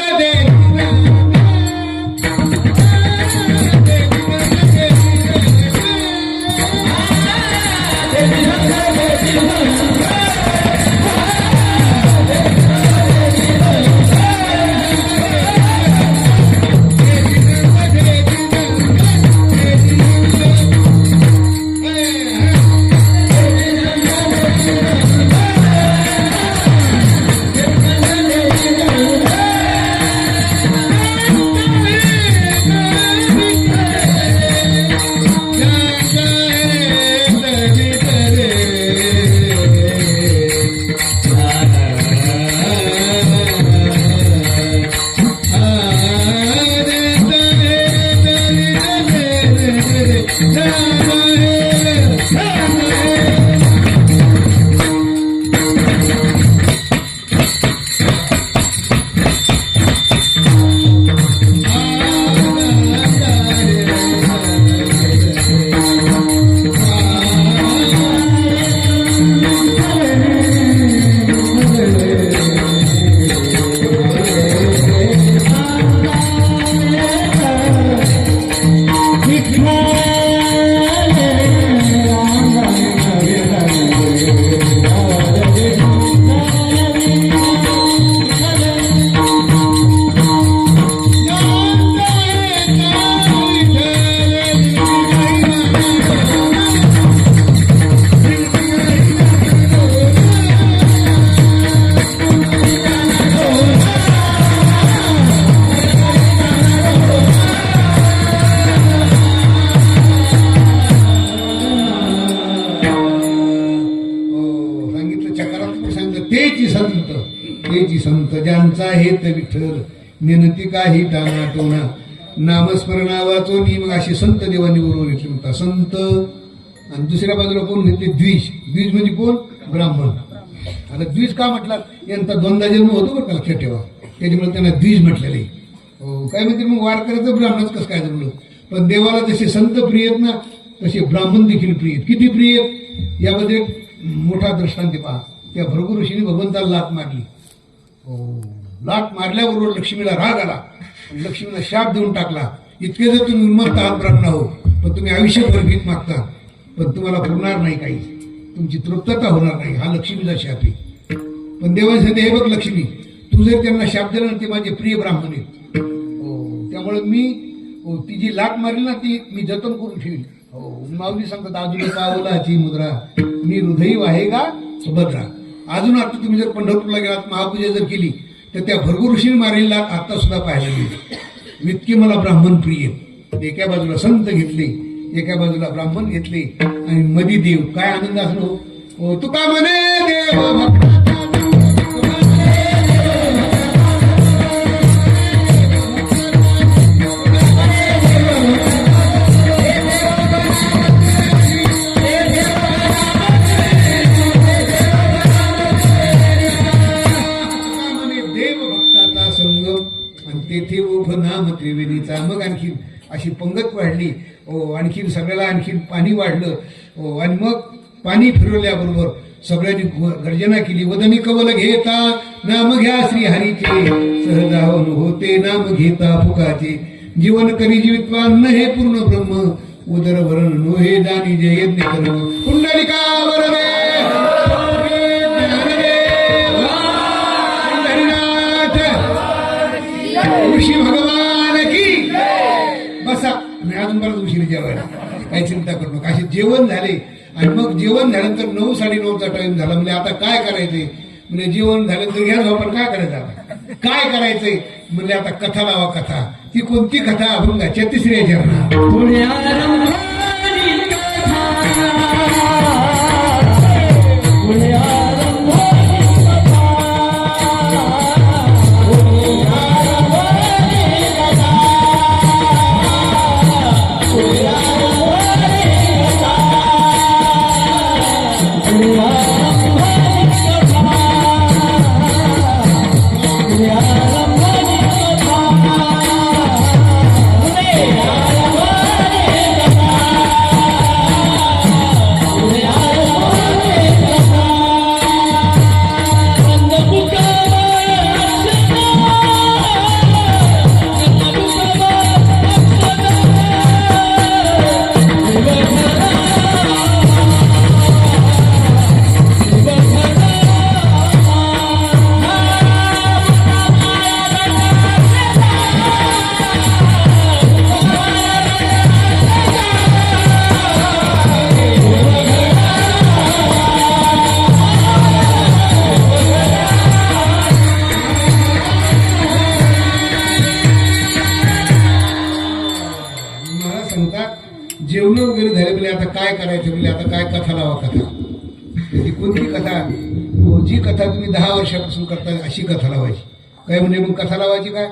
तेची संत ज्यांचा हेत विठ्ठल नेनती काही टाना टोना नामस्मरणा वाचोनी. मग अशी संत देवांनी बरोबर घेतली म्हणतात संत. आणि दुसऱ्या बाजूला कोण घेतले द्विज. द्विज म्हणजे कोण? ब्राह्मण. आता द्विज का म्हटला? यांचा द्वंद्वा जन्म होतो बरं का, लक्षात ठेवा. त्याच्यामुळे त्यांना द्विज म्हटलेलं आहे. हो काय म्हणते मग वारकऱ्याचं ब्राह्मणच कसं काय जमलं? पण देवाला जसे संत प्रिय आहेत ना तसे ब्राह्मण देखील प्रिय आहेत. किती प्रिय आहेत यामध्ये मोठा दृष्टांत पहा. त्या भृगु ऋषीने भगवंताला लात मारली. लात मारल्याबरोबर लक्ष्मीला राग आला. लक्ष्मीला शाप देऊन टाकला. इतके जर तुम्ही उन्मत्त आहात ब्राह्मण हो, पण तुम्ही आयुष्यभर भीत मागता पण तुम्हाला पुरणार नाही काही, तुमची तृप्तता होणार नाही. हा लक्ष्मीचा शाप आहे. पण देवाने सांगितले, हे बघ लक्ष्मी, तू जर त्यांना शाप दिला ना ते माझे प्रिय ब्राह्मण आहेत. त्यामुळे मी ती जी लाट मारली ना ती मी जतन करून ठेवील. माऊली सांगतात अजून पावलाची मुद्रा मी हृदयी वाहेगा सुभद्रा. अजून आता तुम्ही जर पंढरपूरला गेलात महापूजा जर केली तर त्या भृगु ऋषीने मारलेली लाट आता सुद्धा पाहायला मिळते. इतके मला ब्राह्मण प्रिय. एका बाजूला संत घेतले, एका बाजूला ब्राह्मण घेतले आणि मधी देव. काय आनंद असलो. तुका म्हणे देव तेथे उभ नाम त्रिवेणीचा. मग आणखीन अशी पंगत वाढली. आणखीन सगळ्याला आणखीन पाणी वाढलं. आणि मग पाणी फिरवल्याबरोबर सगळ्यांनी गर्जना केली. वदनी कवल घेता नाम घ्या श्री हरीचे सहजावन होते नाम घेता फुकाचे. जीवन करी जीवित्वान हे पूर्ण ब्रह्म उदर वरण नो हे दानी जे यज्ञ कर्म. कुंडलिका वरदे ऋषी भगवान की. बसा मी अजून बरंच उशीर जेवायला, काही चिंता करू नका. असे जेवण झाले आणि मग जेवण झाल्यानंतर 9 साडेनऊचा टाइम झाला. म्हणजे आता काय करायचंय? म्हणजे जेवण झाल्यानंतर घ्या झोपण. काय करायचं आता? काय करायचंय? म्हणजे आता कथा लावा. कथा ती कोणती कथा? अभंगाच्या 3ऱ्या चरणात. जेवण वगैरे झाले म्हणजे आता काय करायचं? म्हणजे आता काय कथा लावा. कथा ती कोणती कथा? जी कथा तुम्ही 10 वर्षापासून करता अशी कथा लावायची. काय म्हणजे मग कथा लावायची काय?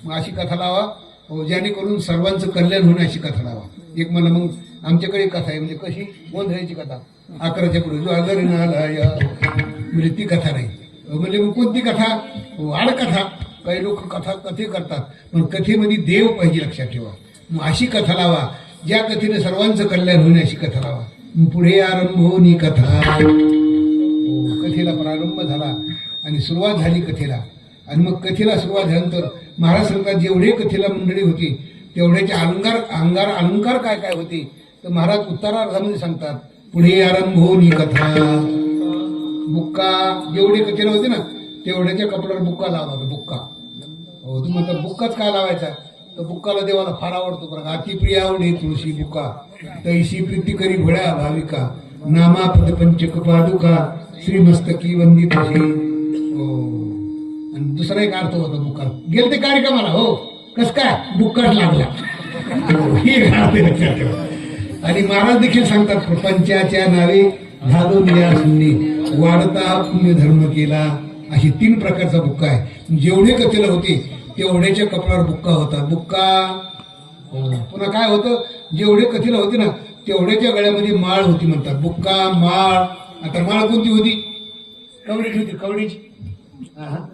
मग अशी कथा लावा जेणेकरून सर्वांचं कल्याण होणे अशी कथा लावा. एक मला मग आमच्याकडे कथा आहे. म्हणजे कशी? गोंधळाची कथा 11च्या पुढे जो आगर नाला म्हणजे ती कथा नाही. म्हणजे मग कोणती कथा? आडकथा. काही लोक कथे करतात पण कथेमध्ये देव पाहिजे, लक्षात ठेवा. मग अशी कथा लावा ज्या कथेने सर्वांचं कल्याण होणे अशी कथा लावा. पुढे आरंभोनी कथा. कथेला प्रारंभ झाला आणि सुरुवात झाली कथेला. आणि मग कथेला सुरुवात झाल्यानंतर महाराज सांगतात जेवढे कथेला मंडळी होती तेवढ्याचे अलंकार काय काय होते तर महाराज उत्तरार्धामध्ये सांगतात. पुढे आरंभोनी कथा. बुक्का जेवढे कथेला होते ना तेवढ्याच्या कपड्यावर बुक्का लावला. बुक्का. तुम्ही म्हणता बुक्काच काय लावायचा? तर बुक्काला देवाला फार आवडतो. बरं अतिप्रिय आवडे तुळशी बुका तैशी प्रीती करी भोळ्या भाविका नामापद पंचक पादुका श्रीमस्तकी वंदित असे. आणि दुसरा एक अर्थ होता बुक्का. गेल ते कार्यक्रमाला. कस काय? बुक्काच लागला. हे लक्षात ठेवा. आणि महाराज देखील सांगतात प्रपंचाच्या नावे झालो निया सुन्नी वाढता पुण्यधर्म केला, अशी 3 प्रकारचा बुक्का आहे. जेवढे कथेला होते तेवढ्याच्या कपडावर बुक्का होता. बुक्का पुन्हा काय होतं, जेवढे कथेला होते ना तेवढ्याच्या गळ्यामध्ये माळ होती म्हणतात. बुक्का, माळ. आता माळ कोणती होती? कवडीची होती. कवडीची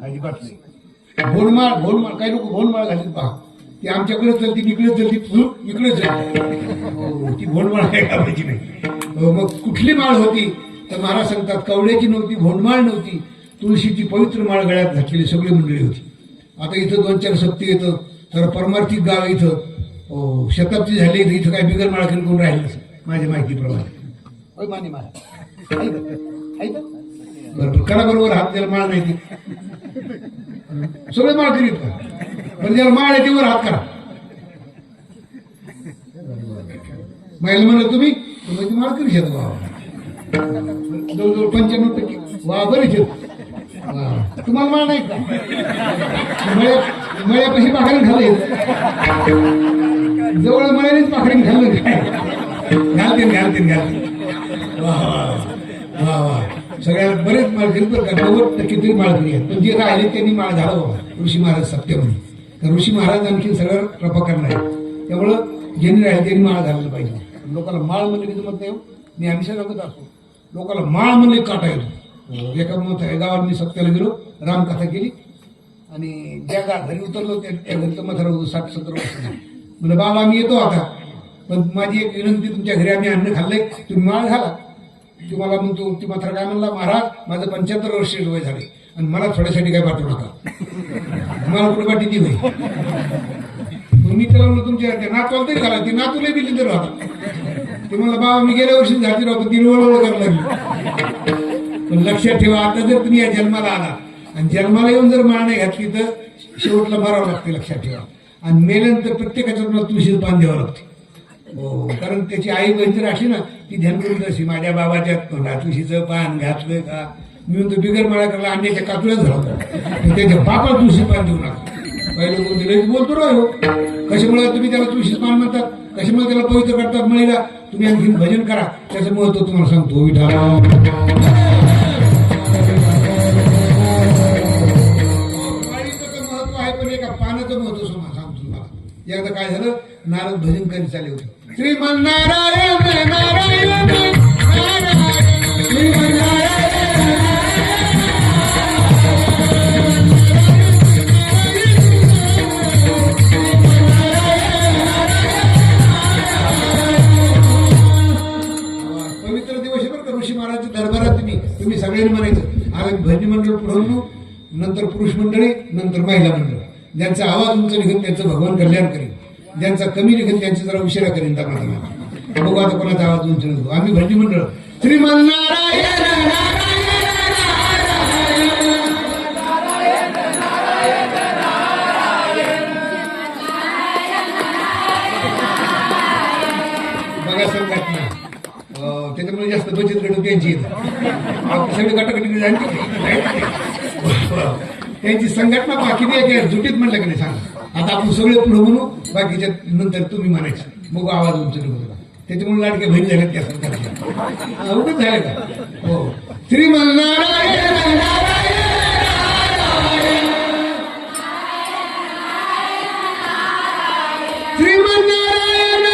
अजिबात नाही. भोनमाळ, भोनमाळ. काही लोक भोनमाळ घालतात पहा, ती आमच्याकडे चलती, इकडे चलती, इकडे चलती. ती भोनमाळ काय घालायची नाही. मग कुठली माळ होती तर महाराज सांगतात कवड्याची नव्हती, भोनमाळ नव्हती, तुळशीची पवित्र माळ गळ्यात घातलेली सगळी मंडळी होती. आता इथं 2-4 सप्ते येतं तर परमार्थिक गाव इथं शताब्दी झाली, इथं काय बिगर माळ कोण राहिलं माझ्या माहितीप्रमाणे. माने माळ बरोबर करा, बरोबर. हात त्याला माळ नाही ती सगळे माळ करीत का, पण ज्याला माळ आहे तेवर हात करा. महिला म्हणलं तुम्ही ती माळ करू शकतो बाबा, जवळजवळ 95% वा बरे शेत. तुम्हाला माळ नाही का? मळ्यापाशी पाखरीन खाल्ले, जवळ मळ्यानेच पाखरीन खाल्लं काय घालते. वा वा वा, सगळ्यात बरेच माळकरी बरं का, 90% तरी माळकरी आहेत. पण जे राहिले त्यांनी माळ घाला बाबा ऋषी महाराज सप्त्यामध्ये. तर ऋषी महाराज आणखी सगळं कृपा करणार आहे. त्यामुळं ज्यांनी राहिले त्यांनी माळ घालायला पाहिजे. लोकांना माळ म्हणले की जमत नाही. मी हमेशा सांगत असतो, लोकांना माळ म्हणले काटा येतो. एका गावात मी सप्त्याला गेलो, रामकथा केली आणि ज्या घरी उतरलो त्या घरचं म्हातारा होतो 60-70 वर्ष. म्हणजे बाबा आम्ही येतो आता, पण माझी एक विनंती, तुमच्या घरी आम्ही अन्न खाल्लंय, तुम्ही माळ घाला. तुम्हाला म्हणतो ती मात्र काय म्हणला, महाराज माझं 75 वर्ष वय झाले आणि मला थोड्यासाठी काय पाठवू नका, मला कुठे पाठी ती होईल. मी त्याला म्हणलं तुमच्या नातवाला तरी घाला, ती नातूला दिली तर राहता. ते म्हणलं बाबा मी गेल्या वर्षी झाली राहतो, ती वळवळ करायला लागली. पण लक्षात ठेवा, आता जर तुम्ही या जन्माला आला आणि जन्माला येऊन जर माळ नाही घातली तर शेवटला मारावं लागते. लक्षात ठेवा. आणि मेल्यानंतर प्रत्येकाच्या मला तुळशीचं पान द्यावं लागते. हो, कारण त्याची आई बहीण जर अशी ना, ती ध्यान करून अशी माझ्या बाबाच्या तुळशीचं पान घातलं का, मी म्हणतो बिगर माळा करायला अंड्याच्या कातुळ्याच घालतो, त्याच्या बापाला तुळशी पान देऊ नका. पहिले कोणते लगेच बोलतो राहो, कशामुळे तुम्ही त्याला तुळशीचं पान म्हणतात, कशामुळे त्याला पवित्र करतात मळीला. तुम्ही आणखी भजन करा, त्याचं महत्व तुम्हाला सांगतो. विठ्ठल पानाचं महत्व सांगतो तुम्हाला. एकदा काय झालं, नारद भजन करीत चालले होते. श्रीमन्नारायण नारायण पवित्र दिवस बरं का. ऋषी महाराजच्या दरबारात तुम्ही सगळ्यांनी म्हणायचं. आम्ही भजनी मंडळ पुढवून, नंतर पुरुष मंडळी, नंतर महिला मंडळ. ज्यांचा आवाज उंच निघेल त्यांचं भगवान कल्याण करेल, ज्यांचा कमी निघेल त्यांचे जरा उशिरा करेन. बघू आता कोणाचा आवाज उंच निघतो. आम्ही भजनी मंडळ श्रीमन्नारायण बघा संघटना, त्याच्यामुळे जास्त बचत गट त्यांची येतं. सगळे गटागटी त्यांची संघटना बाकी जुटीत म्हणलं की नाही सांगा. आता आपण सगळे पुढे म्हणू, बाकीच्या नंतर तुम्ही म्हणायचं, मग आवाज उंच निघतो. त्याच्यामुळे लाडके बहीण झाले त्या सरकारच्या. एवढंच झालं का? हो. श्रीमन्नारायण श्रीमन्नारायण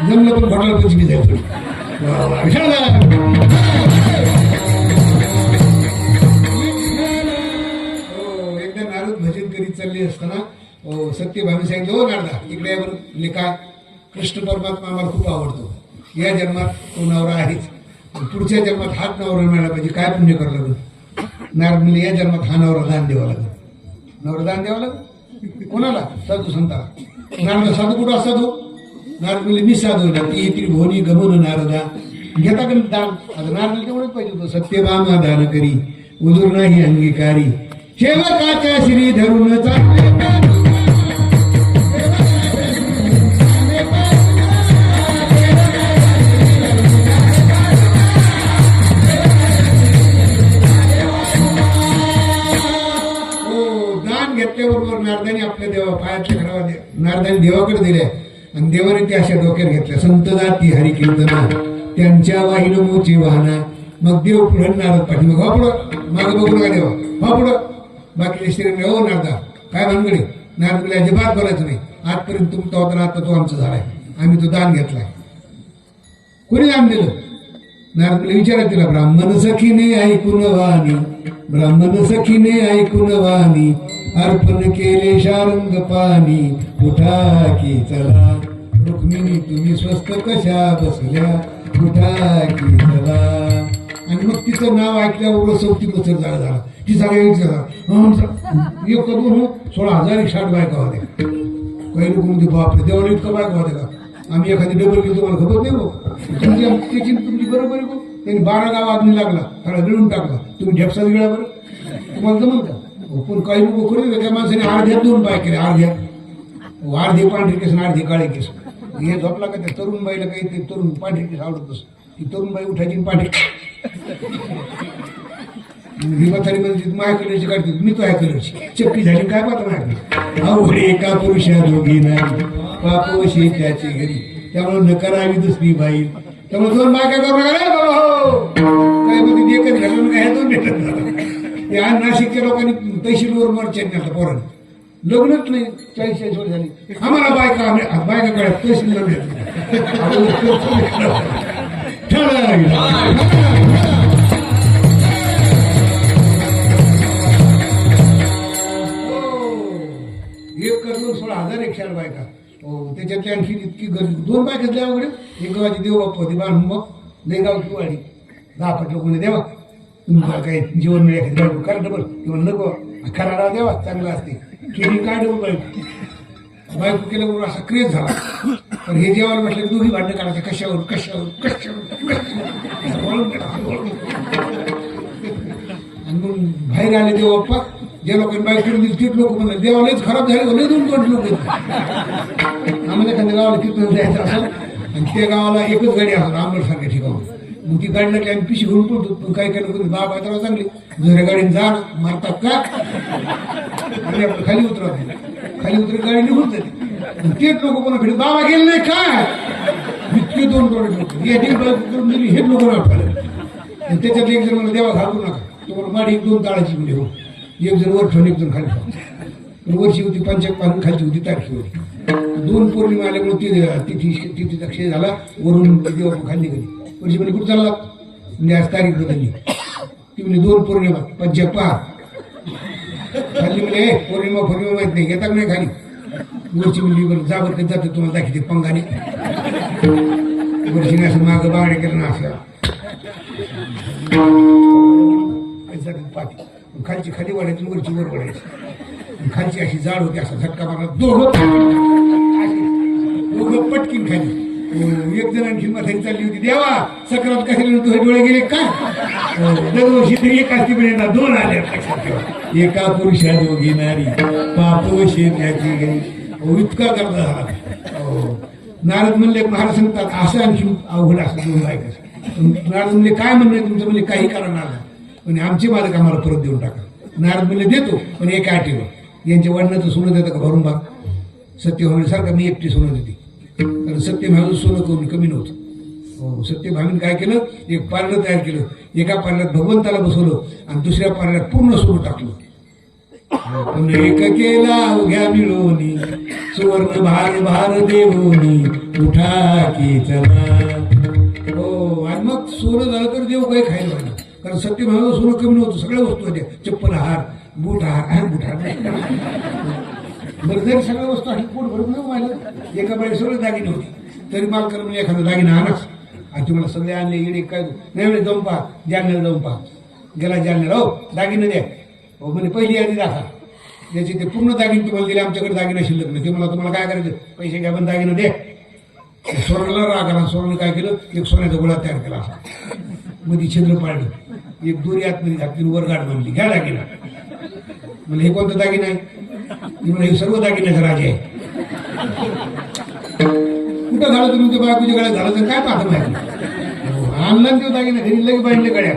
जमलं पण घोटाला पंचमी जायचं. एकदा नारद भजन करीत चालले असताना सत्यभामी सांगितलं, हो नारदा इकडे यावर लिखा, कृष्ण परमात्मा आम्हाला खूप आवडतो. या जन्मात तो नवरा आहेच, पुढच्या जन्मात हाच नवरा मिळाला पाहिजे. काय पुण्य करावं लागेल? नारद म्हणले या जन्मात हा नवरा दान द्यावा लागेल. नवरा दान द्यावा लागेल कोणाला? साधू संताला. नारद साधू कुठं असतात हो? नारद म्हणले मी साधू ना, ती येतील भोनी गमन नारदा. घेता का दान? आता नारद तेवढंच पाहिजे होतं. सत्यभामा दान करी उदूर नाही अंगीकारी, सेवकाच्या श्री धरून चालले. घेतल्याबरोबर नारदाने आपल्या देवा पायातल्या खडावा नारदाने देवाकडे दिल्या आणि देवाने त्या अशा डोक्यात घेतल्या, संत जाती हरी कीर्तना त्यांच्या वाहिन मोची वाहना. मग देव पुढे नारद पाठी मग पुढं मागं बघू नका देवा पुढं. बाकीचे श्रीरंग हो नारदा काय भानगडे. नारद म्हणजे अजिबात बोलायचं नाही, आजपर्यंत तुमचा होता आता तो आमचा झालाय, आम्ही तो दान घेतलाय. कोणी दान दिलं. नारद म्हणजे विचारा तिला, ब्राह्मण सखीने ऐकून वाणी, ब्राह्मण सखीने ऐकून वाणी, अर्पण केले शारंग पाणी, उठा की चला रुक्मिणी तुम्ही स्वस्त कशा बसल्या, उठा की चला. आणि मग तिचं नाव ऐकल्यावर 34 जागा झाला. ती सगळ्या एक दोन 16,000 60 बायका होत्या. काही लोक म्हणते बापरे देवाला इतकं बायका होत्या का. आम्ही एखादी डबल घेतो तुम्हाला खबर नाही भाऊ. त्याची तुमची बरोबर आहे. त्यांनी 12 गाव आदमी लागला त्याला गिळून टाकला. तुम्ही ढेपसात गिळा बरं तुम्हाला जमल का. पण काही लोक करू त्या माणसाने अर्ध्यात 2 पाय केले. अर्धे पांढरे केस आणि अर्धे काळे केस. हे झोपला का त्या तरुण बाईला काही ते तरुण पांढरे केस आवडत असत. ती तरुण बाई उठायची पांढरे हिमाथारी मध्ये माझ्या कलरची काढते मी तो ह्या कलरची चक्की झाली काय पाहता माझ्याकडे. अवघडे एका पुरुषा दोघी नाही पापवशी त्याची घरी. त्यामुळे न करावी दुसरी बाई. त्यामुळे 2 बायका करू नका बाबा हो. काय मध्ये एकच घालून काय 2 भेटत. या नाशिकच्या लोकांनी तहसीलवर मरचे आता पोरांनी लग्नच नाही 40-40 वर्ष झाली. आम्हाला बायका बायका कळत तहसीलला भेटत. एक करून 16,100 बायका. हो त्याच्यातली आणखी इतकी गर्दी. 2 बायका द्या वगैरे. एक गावाची देवबाप्पा होती बाण मग लेगावची वाडी 10 पट लोकांनी देवा तुम्हाला काही जीवन मिळेल करा डबल किंवा नको खरा देवा चांगला असते. केली काय डबल बायको केल्याबरोबर असा क्रेज झाला. पण हे जेवायला म्हटलं दोघी भांडणं काढायचे कशावर कशावर कशावर. आणि मग बाहेर आले देवबाप्पा. ज्या लोकांनी बाईक करून दिली तीच लोक म्हणतात देवालाच खराब झाले लय 2 लोक. आम्हाला एखाद्या गावाला कीर्तन द्यायचं असं आणि त्या गावाला एकच गाडी असतात आंबरसारख्या ठिकाणी. मग ती गाडी लागली आम्ही पिशी घेऊन पडतो. पण काय केलं कधी बाप आहे चांगली दुसऱ्या गाडीने जा मारतात का आणि आपलं खाली उतरवते. खाली उतरत गाडी निघून जाते. तेच लोक कोणाकडे बाबा गेले नाही काय इतके 2 लोक करून दिली हेच लोक आठवले. त्याच्यात एक जण मला देवा घालू नका तुम्हाला माडी 2 ताळाची म्हणजे हो. एक जण वर ठेवून एक जण खाली ठेवून. वरची होती पंचायत पाहून खालची होती तारखी होती. 2 पौर्णिमा आल्यामुळे तिथीचा क्षय झाला. वरून देवा खाली गेली. वर्षी म्हणजे कुठं चालला म्हणजे आज तारीख बदलली. ती म्हणजे 2 पौर्णिमा पंचायत पहा खाली म्हणजे पौर्णिमा माहित नाही येतात नाही खाली. वरची म्हणजे बरं जाबर कधी जाते तुम्हाला दाखवते पंगाने. वर्षीने असं मागं बागडे केलं ना असं पाठी खालची खाली वाढायची वरची वर वाढायची. खालची अशी जाड होती असा झटका मारला. दोघं पटकीन खाली. एक जण आणखी म्हातारी चालली होती देवा सक्रात कशाला तुझे डोळे गेले काय. दरवर्षी तरी एक असती पण 2 आल्या. एका पुरुषा दोघी नारी पापवशी त्याची घरी. इतका करता झाला. नारद म्हणले महाराज सांगतात असं आणखी अवघड असं 2 बायका. नारद म्हणले काय म्हणणे तुमचं म्हणजे काही कारण आलं म्हणजे आमचे मालक आम्हाला परत देऊन टाका. नारद म्हणले देतो पण एका अटीवर यांच्या वडिलांचं सोनं देतं का भरून भाग. सत्यभामीसारखं मी एकटी सोनं देते. कारण सत्यभामी सोनं करून कमी नव्हतं. हो सत्यभामीने काय केलं एक पार्लर तयार केलं. एका पार्लरात भगवंताला बसवलं आणि दुसऱ्या पार्लरात पूर्ण सोनं टाकलं. पण एक केला अवघ्या मिळवणी सुवर्ण भार भार देवोनी उठा की चला. हो आणि मग सोनं झालं तर देव काही खायला पाहिजे. कारण सत्यभामा सोनं कमी नव्हतं. सगळ्या वस्तू होत्या. चप्पल हार बूट हार बूट हार बरं जरी सगळ्या वस्तू अशी पोट भरून नाही माहिती. एका बाई सगळे दागिने होते तरी मालकर म्हणजे एखादा दागिना आणाच आणि तुम्हाला सगळे आणले इडे काय नाही जाऊन पहा जालन्याला जाऊन पहा. गेला जालन्याला हो दागिने द्या. हो म्हणजे पहिली यादी दाखवा ज्याचे ते पूर्ण दागिने तुम्हाला दिले. आमच्याकडे दागिना शिल्लक नाही. ते मला तुम्हाला काय करायचं पैसे घ्या पण दागिने द्या. सोन्याला राग आला. सोन्याने काय केलं एक सोन्याचा गोळा तयार केला असा मध्ये छिद्र पाडलं. एक दोरी आतमध्ये घातली वर गाठ बांधली घ्या दागिना. म्हणजे हे कोणतं दागिना आहे म्हणजे हे सर्व दागिन्याचा राजा आहे. कुठं झालं तुम्ही ते बायकोच्या गळ्यात झालं तर काय पाहतं माहिती. आणला तो दागिना घरी लगे बाईनले गळ्यात.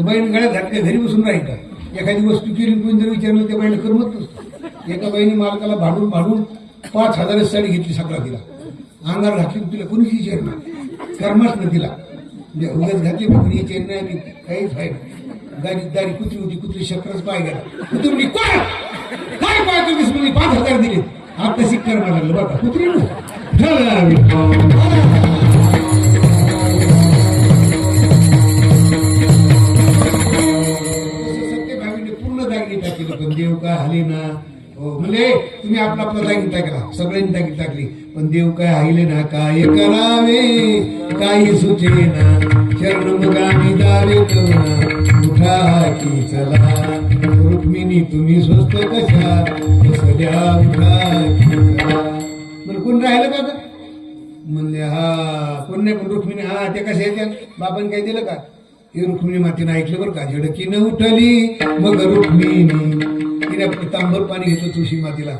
बाईन गळ्यात घातल्या घरी बसून राहील का. एखादी वस्तू केली कोणी जर विचारलं त्या बाईला करमत नसतं. एका बाईने मालकाला भाडून 5,000 साडी घेतली सगळा तिला अंगावर घातली तिला कोणीच विचार नाही कर्मच ना तिला उगाच घातली कोणी विचार नाही आणि काहीच फायदा दारी कुत्री होती कुत्री शक्रच पाय गेला कुत्री काय पाय तुम्ही म्हणजे 5,000 दिले आता शिक कर्मा लागलं बघा कुत्री पूर्ण दागिने टाकली पण देव काय हले ना म्हणजे तुम्ही आपला दागिने टाकला सगळ्यांनी दागिने टाकली पण देव काय हायले ना काय करावे काही सुचेना चरण मुगामी दावे करुणा उठा की चला रुक्मिणी तुम्ही स्वस्त कशा बसल्या उठा की चला म्हणजे कोण राहिलं का म्हणले हा कोण नाही पण रुक्मिणी हा ते कसे येत्या बाबांनी काय दिलं का हे रुक्मिणी मातीनं ऐकलं बरं का झडकीनं उठली मग रुक्मिणी तिने तांबर पाणी घेतलं तुळशी मातीला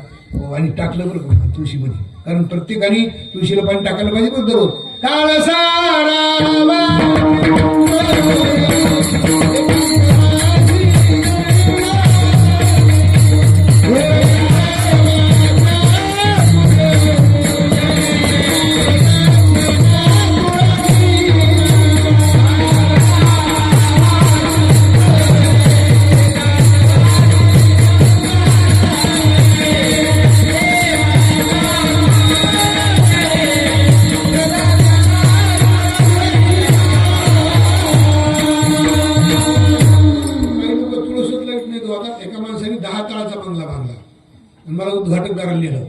आणि टाकलं बरं का तुळशीमध्ये कारण प्रत्येकाने तुळशीला पाणी टाकायला पाहिजे पण दररोज काळ सारा मला उद्घाटन करायला लिहिलं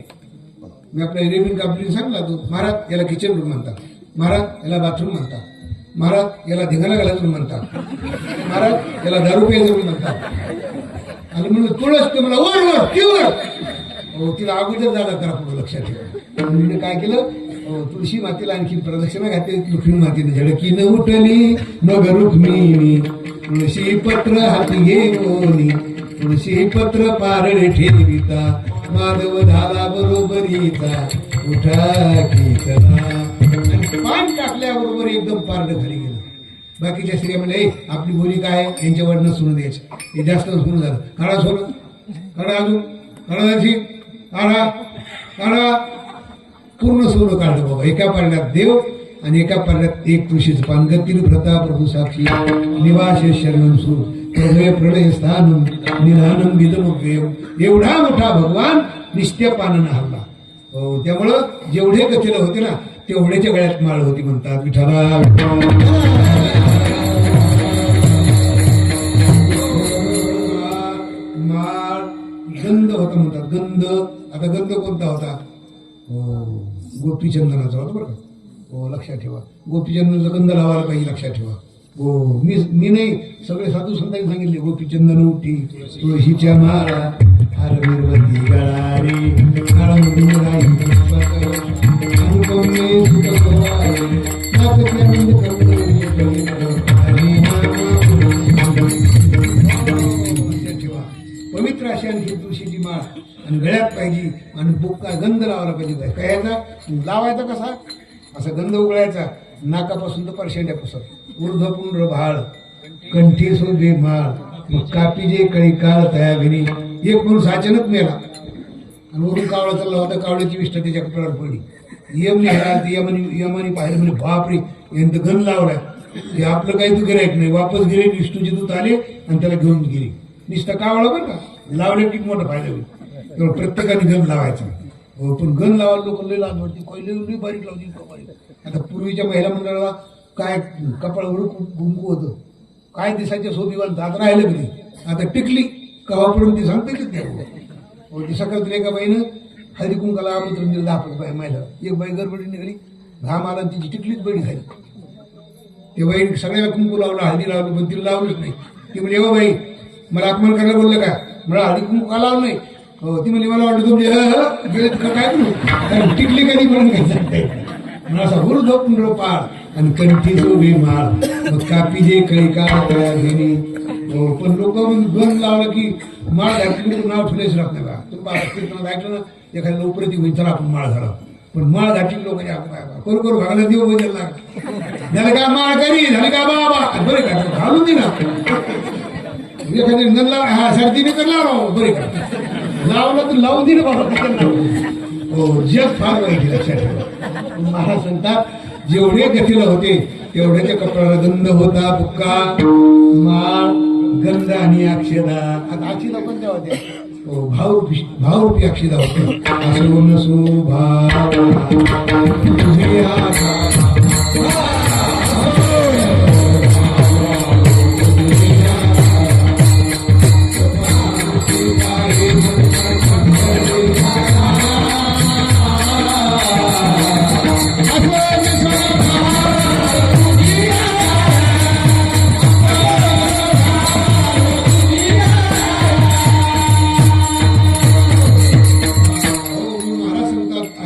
मी आपल्या रेव्हिन्यू कंपनीने सांगला तो महाराज याला किचन रूम म्हणतात महाराज याला बाथरूम म्हणतात महाराज याला धिंगाणा घालायचं रूम म्हणतात महाराज याला दारू प्यायचं रूम म्हणतात आणि म्हणलं तुळस ते मला वर तीवर तिला अगोदर झाला करा पुढे लक्षात ठेवा मी काय केलं तुळशी मातेला आणखी प्रदक्षिणा घातली रुक्मिणी मातेने झडकीनं उठली मग रुक्मिणी तुळशी पत्र हाती घेऊन तुळशी पत्र पारडे ठेविता माधव झाला बरोबरीचा उठा की चला आणि पान टाकल्याबरोबर एकदम पारड खाली गेलं बाकीच्या स्त्रिया म्हणजे आपली बोली काय यांच्या वडनं सोनं द्यायचं हे जास्त सोनं झालं काढा सोनं काढा अजून काढा जायची काढा काढा पूर्ण सोनं काढलं बाबा एका पारड्यात देव आणि एका पारड्यात एक तुळशीचं पान गतीन प्रता प्रभू साक्षी निवास शरणम सुर प्रलय प्रलय स्थान निधानम विदमुख एवढा मोठा भगवान नित्य पानन हल्ला त्यामुळं जेवढे गतीला होते ना तेवढ्याच्या गळ्यात माळ होती म्हणतात विठ्ठला माळ गंध होता म्हणतात गंध आता गंध कोणता होता गोपीचंदनाचा होता बरं का हो लक्षात ठेवा गोपीचंदनाचा गंध लावायला पाहिजे लक्षात ठेवा हो मी नाही सगळे साधू संतांनी सांगितले गोपीचंदन उठी तुळशीच्या माळा हरविरवती गळारे पवित्र अशी आणखी तुळशीची माळ आणि गळ्यात पाहिजे आणि बुक्का गंध लावायला पाहिजे काय याचा लावायचा कसा असा गंध उगळायचा नाकापासून तर परशेंड्यापासून ऊर्ध्वपुंड्र भाळ कंठी सोबे माळ मग कापी जे कळी काळ तया घरी एक माणूस अचानक मेला आणि वरून कावळा चालला होता कावळ्याची विष्ठा त्याच्या कपड्यावर पडली यम निघाला यमाने पाहिलं म्हणजे बापरे यांचं गण लावलाय ते आपलं काही तू गिरायक नाही वापस गेले विष्णूचे दूत आले आणि त्याला घेऊन गेले नुसतं कावळा बरं का लावले किती मोठा फायदा होईल तेव्हा प्रत्येकाने गण लावायचा हो पण गण लावायला लोक लई लाज वाटते कोयले लई बारीक लावली बारीक आता पूर्वीच्या महिला मंडळाला काय कपाळावर कुंकू होतं काय दिसायच्या शोभीवाल दात राहिलं कधी आता टिकली कवापर्यंत ती सांगते की त्या ती सकाळ एका बाईनं हळदी कुंकाला आमंत्रण दिलं 10 बाई महिला एक बाई गडबडी निघाली घाम आला तिची टिकलीच बडी झाली ते बाई सगळ्याला कुंकू लावलं हळदी लावलं पण तिला लावलंच नाही ती म्हणजे हो बाई मला अपमान करायला बोललं का मला हळदी कुंकू का लावलं नाही हो ती म्हणजे मला वाटलं तुमचे गेले तिथं काय करू कारण टिकली कधी पण काही सांगता मला असा हुर झोपून पाळ आणि कंठी सोबी माळ मग कापी जे काही काळ घेणे पण लोक गण लावलं की माळ घातली नाव ठेवलेच राहत नाही बा तुम्ही ऐकलं ना एखाद्या उपरती होईल चला आपण माळ घाला पण माळ घातली लोक करू करू घालायला देव बदल लागला झालं का माळ करी झालं का बाबा बरे का घालून दे ना एखादी गण लाव हा सर्दीने तर लावा बरे का लावलं तर लावून दे ना बाबा हो जग फार वाईट आहे, लक्षात ठेवा. महाराज सांगतात जेवढे गतीला होते तेवढे त्या कपड्याला गंध होता, बुक्का, माळ, गंध आणि अक्षदा. आता अक्षदा कोणत्या होत्या? हो भावरूपी अक्षदा होते. असो नसो भाव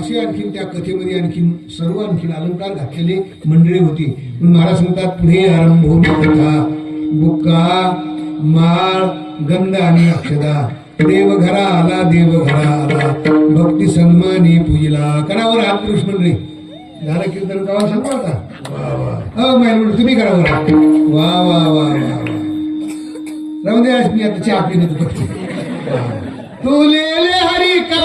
तुझे आणखीन त्या कथेमध्ये आणखीन सर्व आणखीन अलंकार घातलेले मंडळी होती. म्हणून महाराज सांगतात पुढे आरंभ होती कथा. बुक्का, माळ, गंध आणि अक्षदा. देव घरा आला, देव घरा आला, भक्ती सन्माने पूजिला. करावर हात पुरुष मंडळी झालं कीर्तन गावा सांगा होता. वा वा महिला तुम्ही करा बरं. वा वा वा वा वा राहून दे. आज मी आता चहा पिणे तुले हरी का